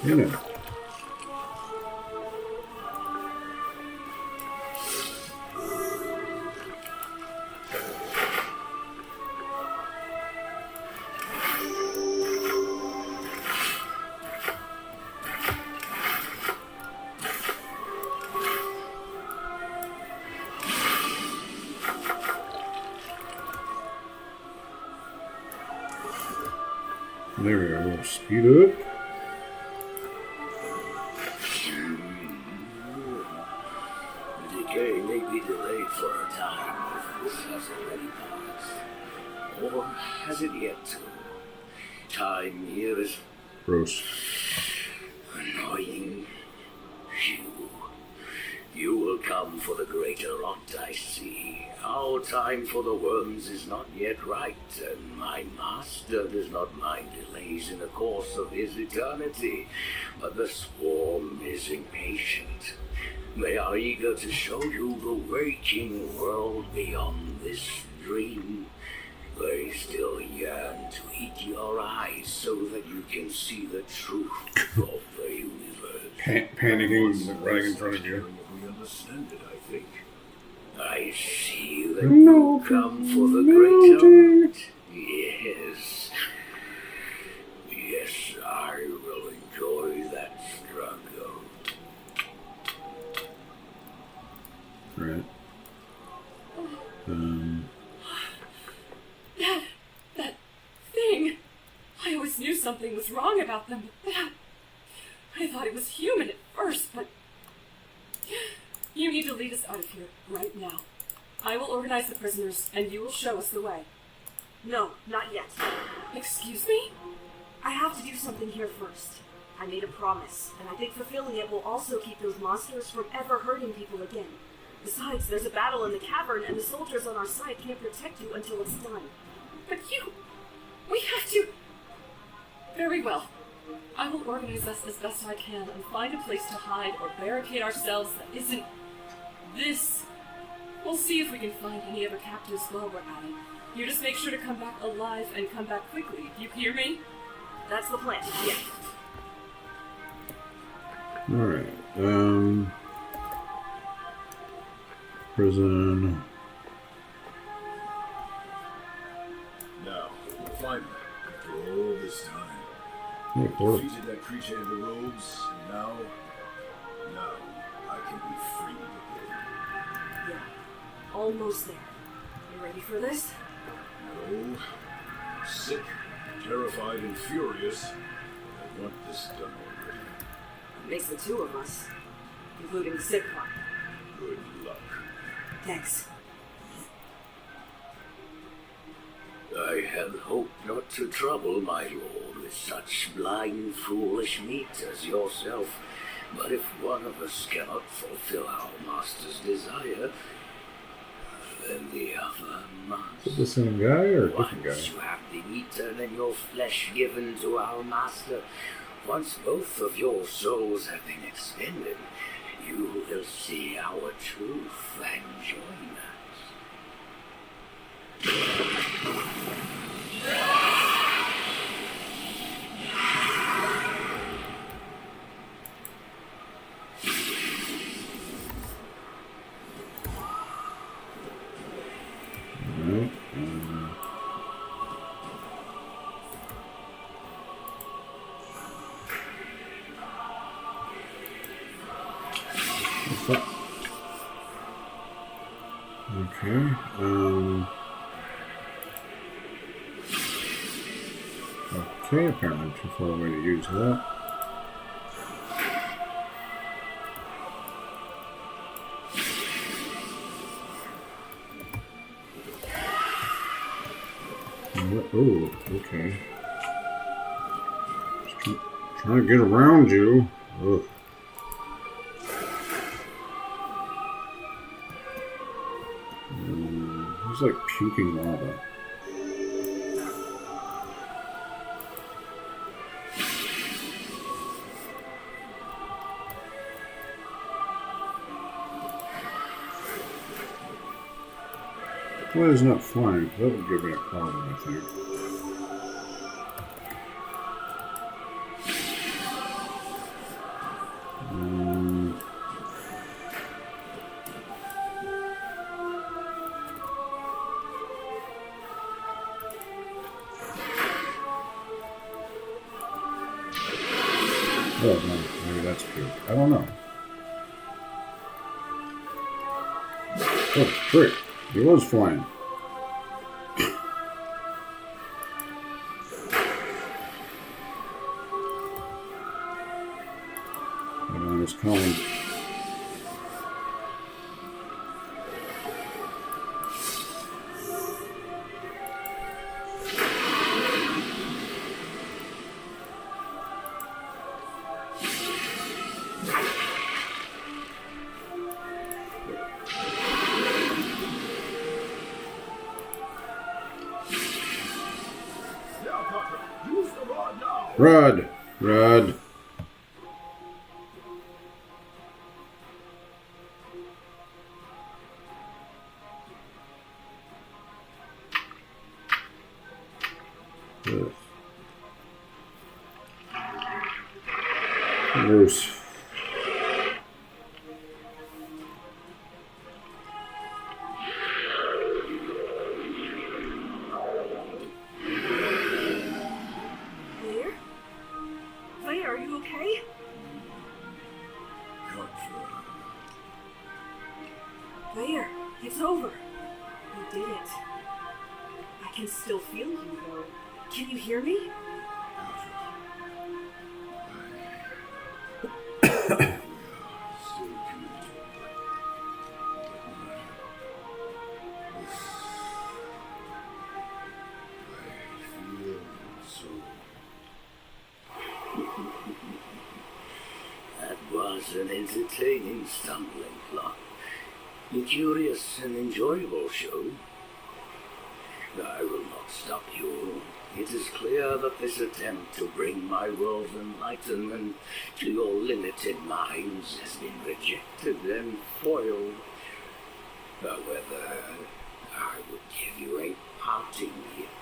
Speaker 1: You know. There we go. We'll speed up.
Speaker 5: The decay may be delayed for a time if this has already passed. Or has it yet to? Time here is
Speaker 1: Gross.
Speaker 5: annoying. You will come for the greater rot, I see. Our time for the worms is not yet right, and my master does not mind delays in the course of his eternity, but the swarm is impatient. They are eager to show you the waking world beyond this dream. They still yearn to eat your eyes so that you can see the truth of the universe.
Speaker 1: Panicking right in front of you.
Speaker 3: We understand it, I think.
Speaker 5: I see that
Speaker 1: No,
Speaker 5: you come for the
Speaker 1: no,
Speaker 5: greater good. Yes. Yes, I will enjoy that struggle.
Speaker 1: Right.
Speaker 8: That thing. I always knew something was wrong about them. I thought it was human at first, but you need to lead us out of here right now. I will organize the prisoners, and you will show us the way.
Speaker 6: No, not yet.
Speaker 8: Excuse me?
Speaker 6: I have to do something here first. I made a promise, and I think fulfilling it will also keep those monsters from ever hurting people again. Besides, there's a battle in the cavern, and the soldiers on our side can't protect you until it's done.
Speaker 8: But we have to... Very well. I will organize us as best I can and find a place to hide or barricade ourselves that isn't this. We'll see if we can find any other captives while we're at it. You just make sure to come back alive and come back quickly. You hear me?
Speaker 6: That's the plan, yeah.
Speaker 1: Alright, prison.
Speaker 3: Now, finally, after all this time,
Speaker 1: Yeah, cool.
Speaker 3: defeated that creature in the robes, and now I can be free again.
Speaker 6: Yeah, almost there. You ready for this?
Speaker 3: No, sick, terrified, and furious. I want this done already.
Speaker 6: Makes the two of us, including the sick one.
Speaker 3: Good luck.
Speaker 6: Thanks.
Speaker 5: I had hoped not to trouble my lord with such blind, foolish meat as yourself. But if one of us cannot fulfill our master's desire, then the other must.
Speaker 1: Is it the same guy or a different guy?
Speaker 5: Once you have been eaten and your flesh given to our master, once both of your souls have been expended, you will see our truth and join us.
Speaker 1: Alright, what's that? Okay, okay, apparently too far away to use that. Oh, okay. Just trying to get around you. Ugh. It's like puking lava. Well, it's not flying. That would give me a problem, I think. Oh, no, maybe that's good. I don't know. Oh, frick. He was flying. calling.
Speaker 3: Now, Copper, use the rod now.
Speaker 1: Rod! Rod! Ugh. Gross.
Speaker 6: Blair? Blair, are you okay?
Speaker 3: Contra.
Speaker 6: Blair, it's over. You did it. I can still feel you, though. Can you hear me?
Speaker 3: Still connected. I feel so.
Speaker 5: That was an entertaining stumbling block. A curious and enjoyable show. I will not stop you. It is clear that this attempt to bring my world's enlightenment to your limited minds has been rejected and foiled. However, I would give you a parting gift.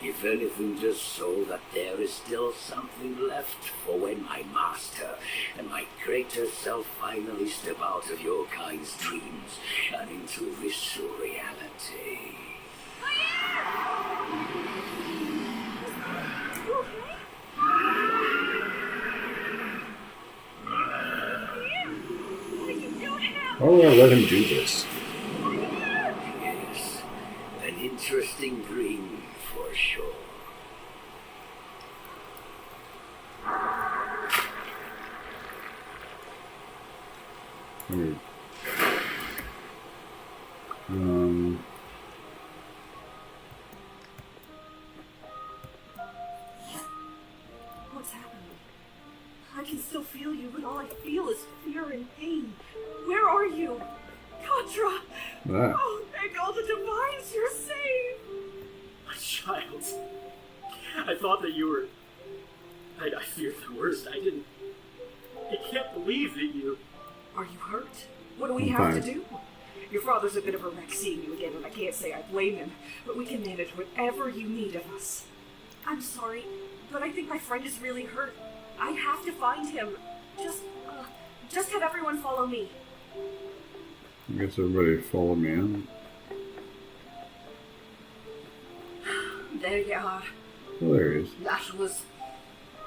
Speaker 5: If anything, just so that there is still something left for when my master and my greater self finally step out of your kind's dreams and into visceral reality.
Speaker 1: Oh, I'll let him do this.
Speaker 5: Yes, an interesting dream for sure.
Speaker 1: Weird.
Speaker 6: What's happening? I can still feel you, but all I feel is fear and pain. Where are you? Contra!
Speaker 1: Ah.
Speaker 6: Oh, thank all the divines, you're safe!
Speaker 4: My child. I thought that you were... I feared the worst. I can't believe that you...
Speaker 6: Are you hurt? What do we
Speaker 1: I'm
Speaker 6: have to
Speaker 1: fine.
Speaker 6: do? Your father's a bit of a wreck seeing you again, and I can't say I blame him, but we can manage whatever you need of us. I'm sorry, but I think my friend is really hurt. I have to find him. Just have everyone follow me.
Speaker 1: I guess everybody follow me in.
Speaker 7: There you are.
Speaker 1: Oh, there he is.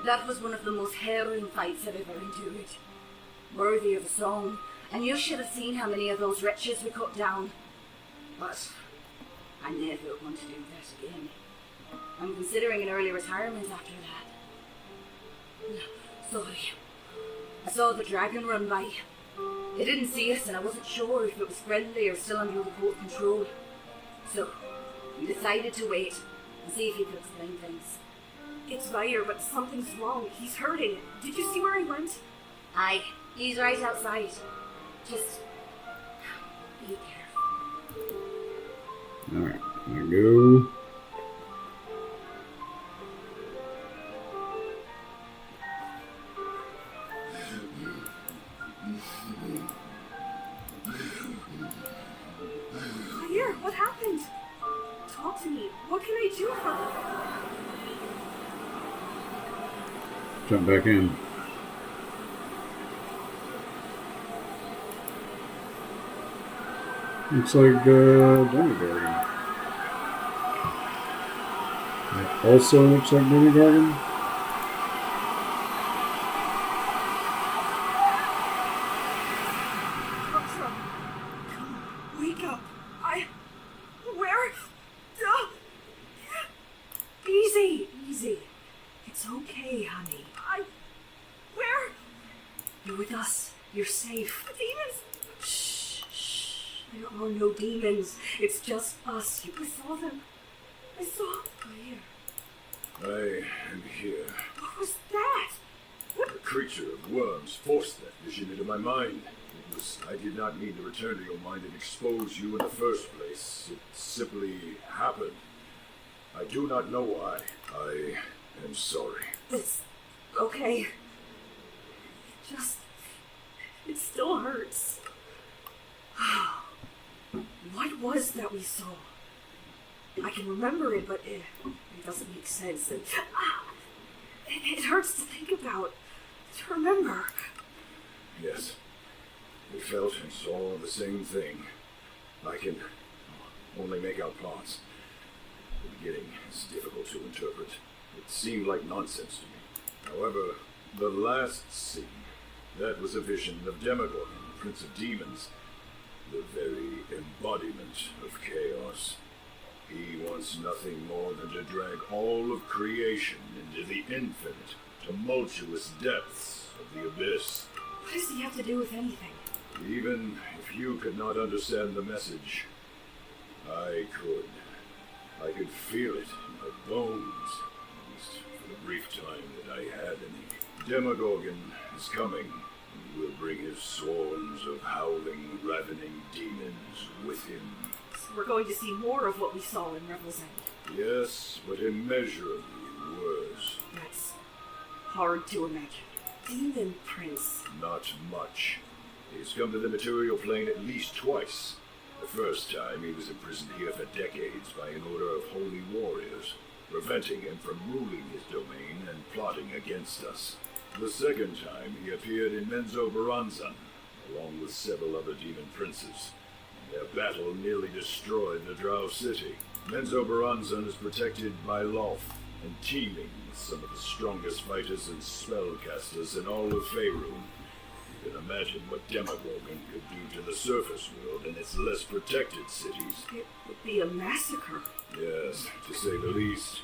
Speaker 7: That was one of the most harrowing fights I've ever endured. Worthy of a song, and you should have seen how many of those wretches we cut down. But I never want to do that again. I'm considering an early retirement after that. Sorry. I saw the dragon run by. It didn't see us, and I wasn't sure if it was friendly or still under the court control. So we decided to wait and see if he could explain things.
Speaker 6: It's Vair, but something's wrong. He's hurting. Did you see where he went?
Speaker 7: Aye, he's right outside. Just be careful.
Speaker 1: Alright, there we go.
Speaker 6: Vair, what happened? Talk to me. What can I do for you?
Speaker 1: Jump back in. Looks like Demigarden. That also looks like Demigarden.
Speaker 6: Contra, come on, wake up. Where? Easy. It's okay, honey. Where? You're with us. You're safe.
Speaker 7: Demons!
Speaker 6: Shh, shh. There are no demons. It's just us.
Speaker 7: I saw them. I saw.
Speaker 6: Where?
Speaker 3: I am here.
Speaker 6: What was that?
Speaker 3: A creature of worms forced that vision into my mind. I did not mean to return to your mind and expose you in the first place. It simply happened. I do not know why. I am sorry.
Speaker 6: It's okay. It still hurts. What was that we saw? I can remember it, but it doesn't make sense. And, it hurts to think about, to remember.
Speaker 3: Yes. We felt and saw the same thing. I can only make out parts. The beginning is difficult to interpret. It seemed like nonsense to me. However, the last scene, that was a vision of Demogorgon, Prince of Demons, the very embodiment of chaos. He wants nothing more than to drag all of creation into the infinite, tumultuous depths of the abyss.
Speaker 6: What does he have to do with anything?
Speaker 3: Even if you could not understand the message, I could. I could feel it in my bones, at least for the brief time that I had any. Demogorgon is coming, and he will bring his swarms of howling, ravening demons with him.
Speaker 6: So we're going to see more of what we saw in Revel's End.
Speaker 3: Yes, but immeasurably worse.
Speaker 6: That's hard to imagine. Demon Prince.
Speaker 3: Not much. He's come to the material plane at least twice. The first time he was imprisoned here for decades by an order of holy warriors, preventing him from ruling his domain and plotting against us. The second time he appeared in Menzoberranzan, along with several other demon princes. Their battle nearly destroyed the Drow city. Menzoberranzan is protected by Lolth and teeming with some of the strongest fighters and spellcasters in all of Faerun. You can imagine what Demogorgon could do to the surface world and its less protected cities.
Speaker 6: It would be a massacre.
Speaker 3: Yes, to say the least.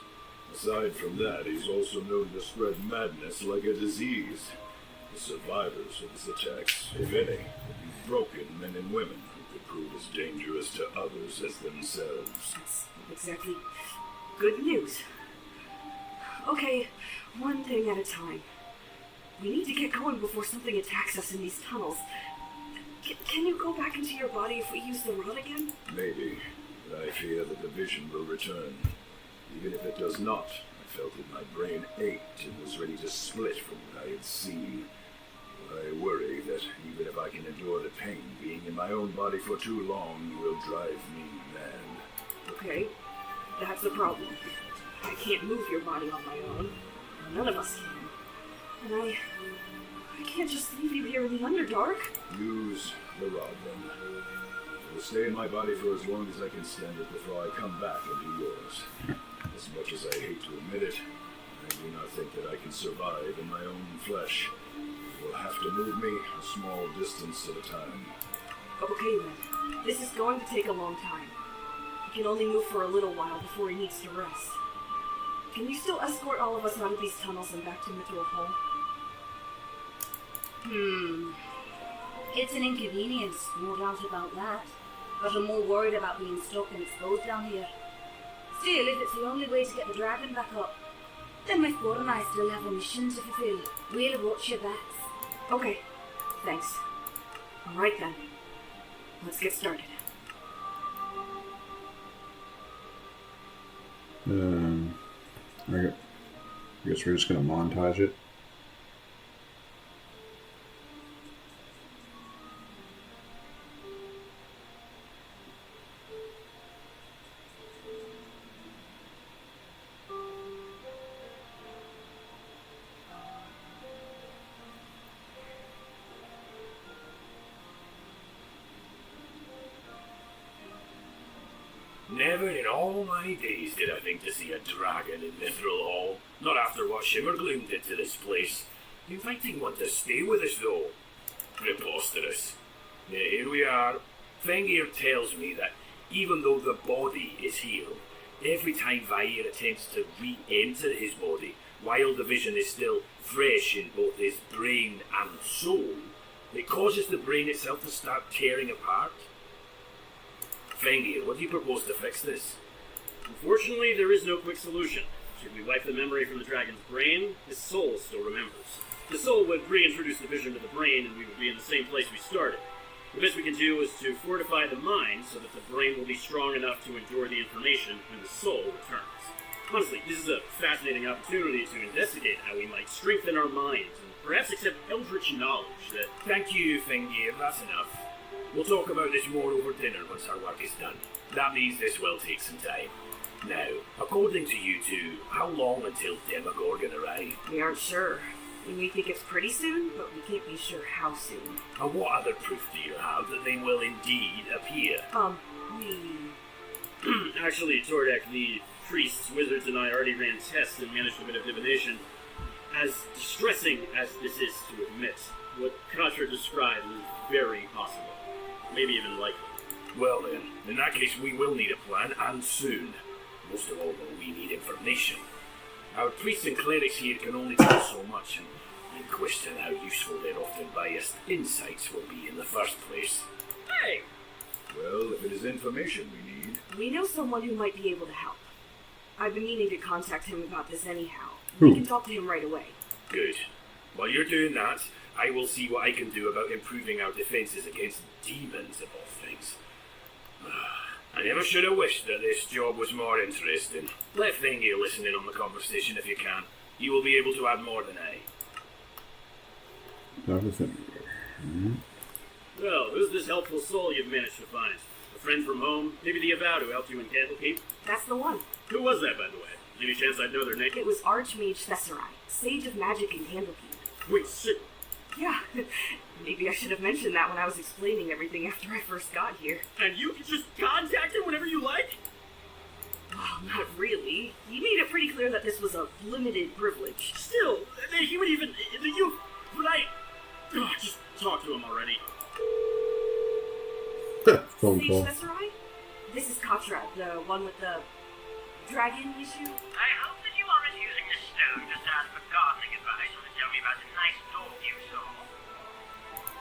Speaker 3: Aside from that, he's also known to spread madness like a disease. The survivors of his attacks, if any, would be broken men and women who could prove as dangerous to others as themselves.
Speaker 6: That's not exactly good news. Okay, one thing at a time. We need to get going before something attacks us in these tunnels. Can you go back into your body if we use the rod again?
Speaker 3: Maybe, but I fear that the vision will return. Even if it does not, I felt that my brain ached and was ready to split from what I had seen. I worry that even if I can endure the pain, being in my own body for too long will drive me mad.
Speaker 6: Okay, that's a problem. I can't move your body on my own. None of us can. And I can't just leave you here in the Underdark.
Speaker 3: Use the rod, then. It will stay in my body for as long as I can stand it before I come back into yours. As much as I hate to admit it, I do not think that I can survive in my own flesh. You will have to move me a small distance at a time.
Speaker 6: Okay then. This is going to take a long time. He can only move for a little while before he needs to rest. Can you still escort all of us out of these tunnels and back to Mithril Hall?
Speaker 7: It's an inconvenience, no doubt about that. But I'm more worried about being stuck and exposed down here. Still, if it's the only way to get the dragon back up, then my squad and I still have a mission to fulfill. We'll watch your backs.
Speaker 6: Okay, thanks. Alright then. Let's get started.
Speaker 1: I guess we're just going to montage it.
Speaker 5: Never in all my days did I think to see a dragon in Mithril Hall. Not after what Shimmergloom did to this place. Inviting one to stay with us, though. Preposterous. Yet here we are. Fengir tells me that even though the body is healed, every time Vair attempts to re-enter his body, while the vision is still fresh in both his brain and soul, it causes the brain itself to start tearing apart. Fengi, what do you propose to fix this?
Speaker 4: Unfortunately, there is no quick solution. Should we wipe the memory from the dragon's brain, his soul still remembers. The soul would reintroduce the vision to the brain, and we would be in the same place we started. The best we can do is to fortify the mind so that the brain will be strong enough to endure the information when the soul returns. Honestly, this is a fascinating opportunity to investigate how we might strengthen our minds and perhaps accept eldritch knowledge that...
Speaker 5: Thank you, Fengi, that's enough. We'll talk about this more over dinner once our work is done. That means this will take some time. Now, according to you two, how long until Demogorgon arrives?
Speaker 6: We aren't sure. We think it's pretty soon, but we can't be sure how soon.
Speaker 5: And what other proof do you have that they will indeed appear?
Speaker 4: Actually, Tordek, the priests, wizards, and I already ran tests and managed a bit of divination. As distressing as this is to admit, what Katra described is very possible. Maybe even likely.
Speaker 5: Well then, in that case we will need a plan, and soon. Most of all, though, we need information. Our priests and clerics here can only do so much, and in question how useful their often biased insights will be in the first place.
Speaker 4: Hey!
Speaker 3: Well, if it is information we need...
Speaker 6: We know someone who might be able to help. I've been meaning to contact him about this anyhow.
Speaker 1: Who?
Speaker 6: We can talk to him right away.
Speaker 5: Good. While you're doing that, I will see what I can do about improving our defenses against demons, of all things. I never should have wished that this job was more interesting. Let Fengi listen in on the conversation if you can. You will be able to add more than I.
Speaker 1: Dr. Finger.
Speaker 4: Well, who's this helpful soul you've managed to find? A friend from home? Maybe the Avowed who helped you in Candlekeep?
Speaker 6: That's the one.
Speaker 4: Who was that, by the way? Any chance I'd know their name?
Speaker 6: It was Archmage Thesserai, Sage of Magic in Candlekeep.
Speaker 4: Wait, shit.
Speaker 6: Yeah, maybe I should have mentioned that when I was explaining everything after I first got here.
Speaker 4: And you can just contact him whenever you like?
Speaker 6: Well, not really. He made it pretty clear that this was a limited privilege.
Speaker 4: Still, he would even... But I... just talk to him already.
Speaker 1: Phone
Speaker 6: Sage
Speaker 1: call.
Speaker 6: Thesserai? This is Katra, the one with the dragon issue.
Speaker 9: I hope that you aren't using this stone just to ask for gardening advice or to tell me about a nice dog you saw.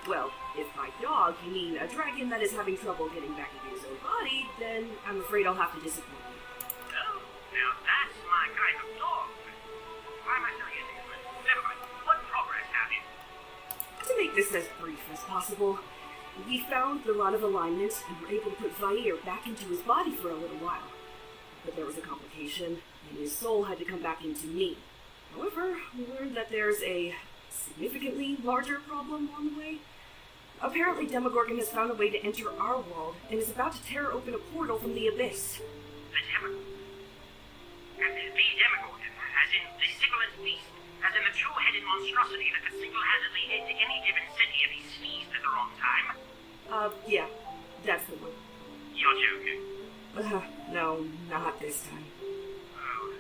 Speaker 6: Well, if by dog you mean a dragon that is having trouble getting back into his own body, then I'm afraid I'll have to disappoint you.
Speaker 9: Oh, now that's my kind of dog. Why am I still using it? Never mind. What progress have you?
Speaker 6: To make this as brief as possible, we found the rod of alignment and were able to put Vair back into his body for a little while. But there was a complication, and his soul had to come back into me. However, we learned that there's a significantly larger problem on the way. Apparently, Demogorgon has found a way to enter our world and is about to tear open a portal from the abyss.
Speaker 9: The Demogorgon? The Demogorgon, as in the sibilant beast, as in the two-headed monstrosity that could single-handedly head to any given city if he sneezed at the wrong time?
Speaker 6: Yeah, that's the one.
Speaker 9: You're joking.
Speaker 6: No, not this time.
Speaker 9: Oh.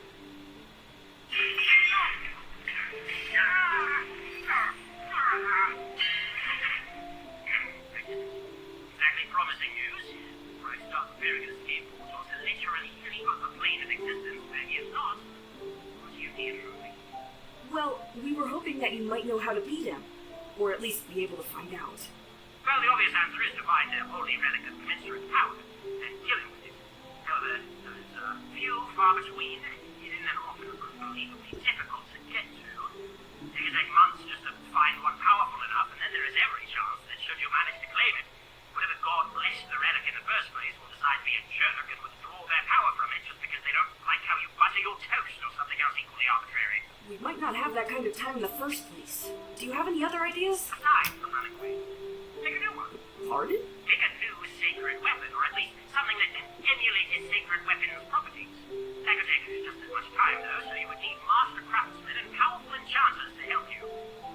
Speaker 9: Exactly promising news. Before I start preparing an escape portal to literally any other plane of existence, but if not, what do you need from me?
Speaker 6: Well, we were hoping that you might know how to beat him, or at least be able to find out.
Speaker 9: Well, the obvious answer is to find a holy relic of commensurate power and kill him with it. However, those are few far between, hidden and often unbelievably difficult to get to. It can take months just to find one powerful enough, and then there is every chance that should you manage to claim it, whatever god blessed the relic in the first place will decide to be a jerk and withdraw their power from it just because they don't like how you butter your toast or something else equally arbitrary.
Speaker 6: We might not have that kind of time in the first place. Do you have any other ideas?
Speaker 9: Aside from running away, pick a new one.
Speaker 6: Pardon?
Speaker 9: Pick a new sacred weapon, or at least something that can emulate his sacred weapon's properties. That could take just as much time, though, so you would need master craftsmen and powerful enchanters to help you.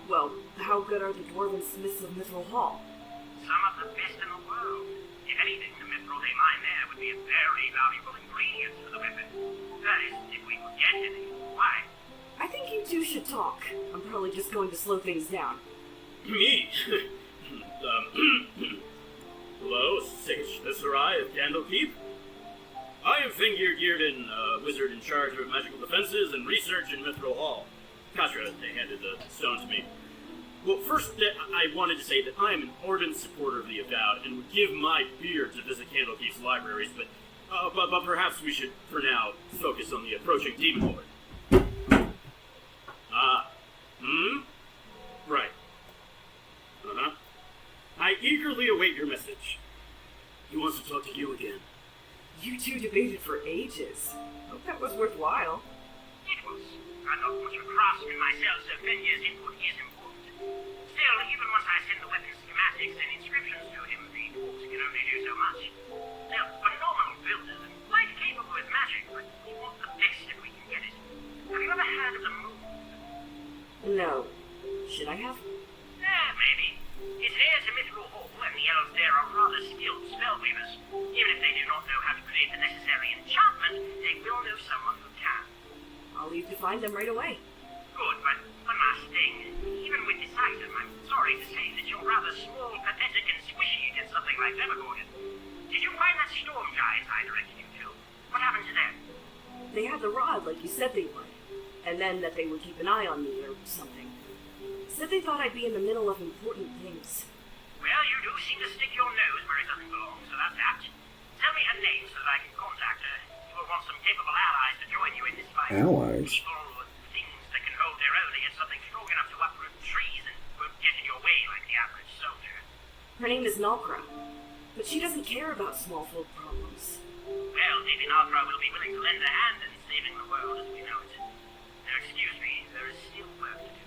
Speaker 6: Well, how good are the dwarven smiths of Mithril Hall?
Speaker 9: Some of the best in the world. If anything, the mithril they mine there would be a very valuable ingredient for the weapon. That is, if we could get any. Why?
Speaker 6: I think you two should talk. I'm probably just going to slow things down.
Speaker 4: Me? Hello, Sage Thesserai of Candlekeep. I am Fingir Gearden, wizard in charge of magical defenses and research in Mithril Hall. Katra, they handed the stone to me. Well, first, I wanted to say that I am an ardent supporter of the Avowed and would give my beard to visit Candlekeep's libraries, but perhaps we should, for now, focus on the approaching Demon Lord. Right. Uh-huh. I eagerly await your message. He wants to talk to you again.
Speaker 6: You two debated for ages. Hope that was worthwhile.
Speaker 9: It was. I'm not much of a craftsman myself, so Fenya's input is important. Still, even once I send the weapon schematics and inscriptions to him, the dwarves can only do so much. They're phenomenal builders and quite capable with magic, but we want the best if we can get it. Have you ever heard of the moon?
Speaker 6: No. Should I have?
Speaker 9: Maybe. It's heir to Mithril Hall, and the elves there are rather skilled spellweavers. Even if they do not know how to create the necessary enchantment, they will know someone who can.
Speaker 6: I'll leave to find them right away.
Speaker 9: Good, but one last thing. Even with this item, I'm sorry to say that you're rather small, pathetic, and squishy against something like Demogorgon. Did you find that storm giant I directed you to? What happened to them?
Speaker 6: They had the rod like you said they would. And then that they would keep an eye on me or something. Said they thought I'd be in the middle of important things.
Speaker 9: Well, you do seem to stick your nose where it doesn't belong, so that's apt. Tell me her name so that I can contact her. You will want some capable allies to join you in this fight.
Speaker 1: Allies?
Speaker 9: People with things that can hold their own against something strong enough to uproot trees and won't get in your way like the average soldier.
Speaker 6: Her name is Nalkra, but she doesn't care about small folk problems.
Speaker 9: Well, maybe Nalkra will be willing to lend a hand in saving the world as we know it. Now, excuse me, there is still work to do.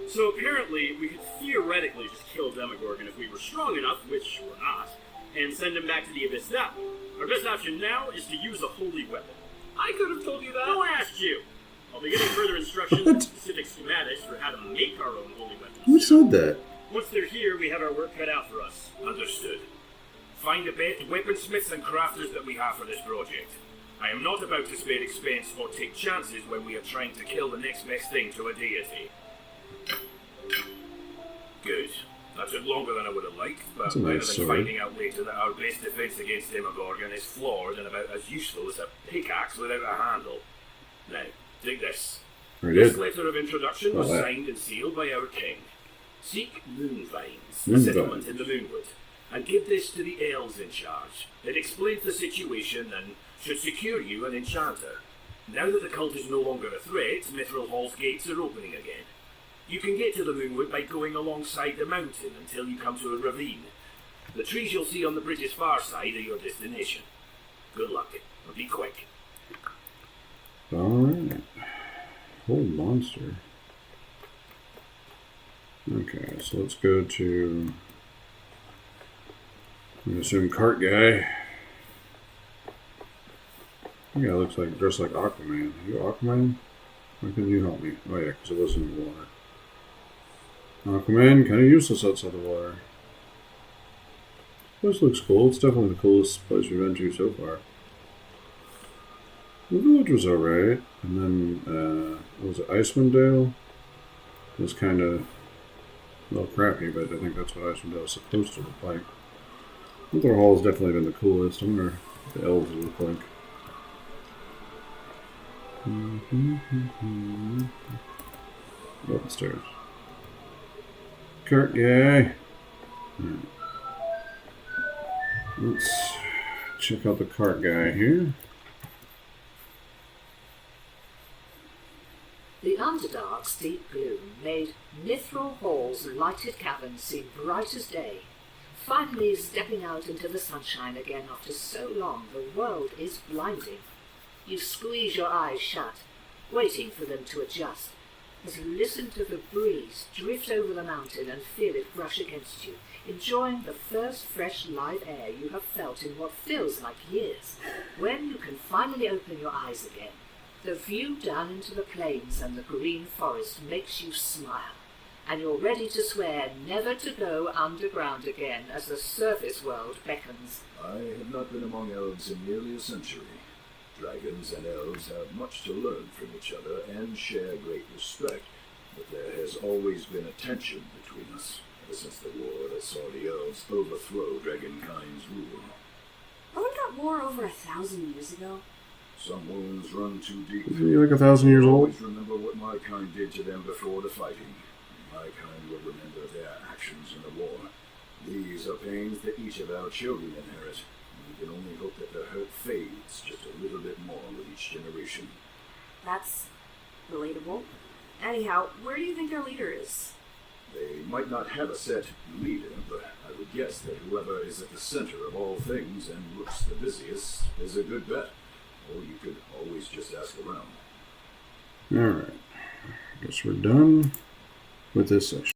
Speaker 4: So apparently, we could theoretically just kill Demogorgon if we were strong enough, which we're not, and send him back to the Abyss that way. Our best option now is to use a holy weapon. I could have told you that. Who asked you? I'll be getting further instructions and specific schematics for how to make our own holy weapons.
Speaker 1: Who said that?
Speaker 4: Once they're here, we have our work cut out for us.
Speaker 5: Understood. Find the best weaponsmiths and crafters that we have for this project. I am not about to spare expense or take chances when we are trying to kill the next best thing to a deity. Good. That took longer than I would have liked, but
Speaker 1: That's a nice
Speaker 5: better than
Speaker 1: sword.
Speaker 5: finding out later that our best defense against Demogorgon is flawed and about as useful as a pickaxe without a handle. Now, take this.
Speaker 1: Or
Speaker 5: This
Speaker 1: did.
Speaker 5: letter of introduction was
Speaker 1: Oh, yeah.
Speaker 5: signed and sealed by our king. Seek Moonvines,
Speaker 1: Moonvines.
Speaker 5: a settlement in the Moonwood, and give this to the elves in charge. It explains the situation and should secure you an enchanter. Now that the cult is no longer a threat, Mithril Hall's gates are opening again. You can get to the Moonwood by going alongside the mountain until you come to a ravine. The trees you'll see on the bridge's far side are your destination. Good luck, and be quick.
Speaker 1: Alright. Whole monster. Okay, so let's go to, I'm assume cart guy. Yeah, looks like dressed like Aquaman. Are you Aquaman? Why couldn't you help me? Oh yeah, because it was in the water. Aquaman, kind of useless outside the water. This looks cool. It's definitely the coolest place we've been to so far. The village was alright. And then, what was it, Icewind Dale? It was kind of a little crappy, but I think that's what Icewind Dale is supposed to look like. Mithril Hall has definitely been the coolest. I wonder what the elves look like. Go upstairs. Cart guy. Let's check out the cart guy here.
Speaker 2: The Underdark's deep gloom made Mithril Hall's lighted caverns seem bright as day. Finally stepping out into the sunshine again after so long, the world is blinding. You squeeze your eyes shut, waiting for them to adjust, as you listen to the breeze drift over the mountain and feel it brush against you, enjoying the first fresh live air you have felt in what feels like years. When you can finally open your eyes again, the view down into the plains and the green forest makes you smile, and you're ready to swear never to go underground again as the surface world beckons.
Speaker 3: I have not been among elves in nearly a century. Dragons and elves have much to learn from each other and share great respect, but there has always been a tension between us ever since the war that saw the elves overthrow Dragonkind's rule.
Speaker 6: Wasn't that war over 1,000 years ago?
Speaker 3: Some wounds run too deep.
Speaker 1: Isn't he like 1,000 years
Speaker 3: I
Speaker 1: old?
Speaker 3: always remember what my my kind did to them before the fighting. My kind will remember their actions in the war. These are pains that each of our children inherit. We can only hope that the hurt fades just a little bit more with each generation.
Speaker 6: That's relatable. Anyhow, where do you think their leader is?
Speaker 3: They might not have a set leader, but I would guess that whoever is at the center of all things and looks the busiest is a good bet. Or you could always just ask around.
Speaker 1: Alright. Guess we're done with this session.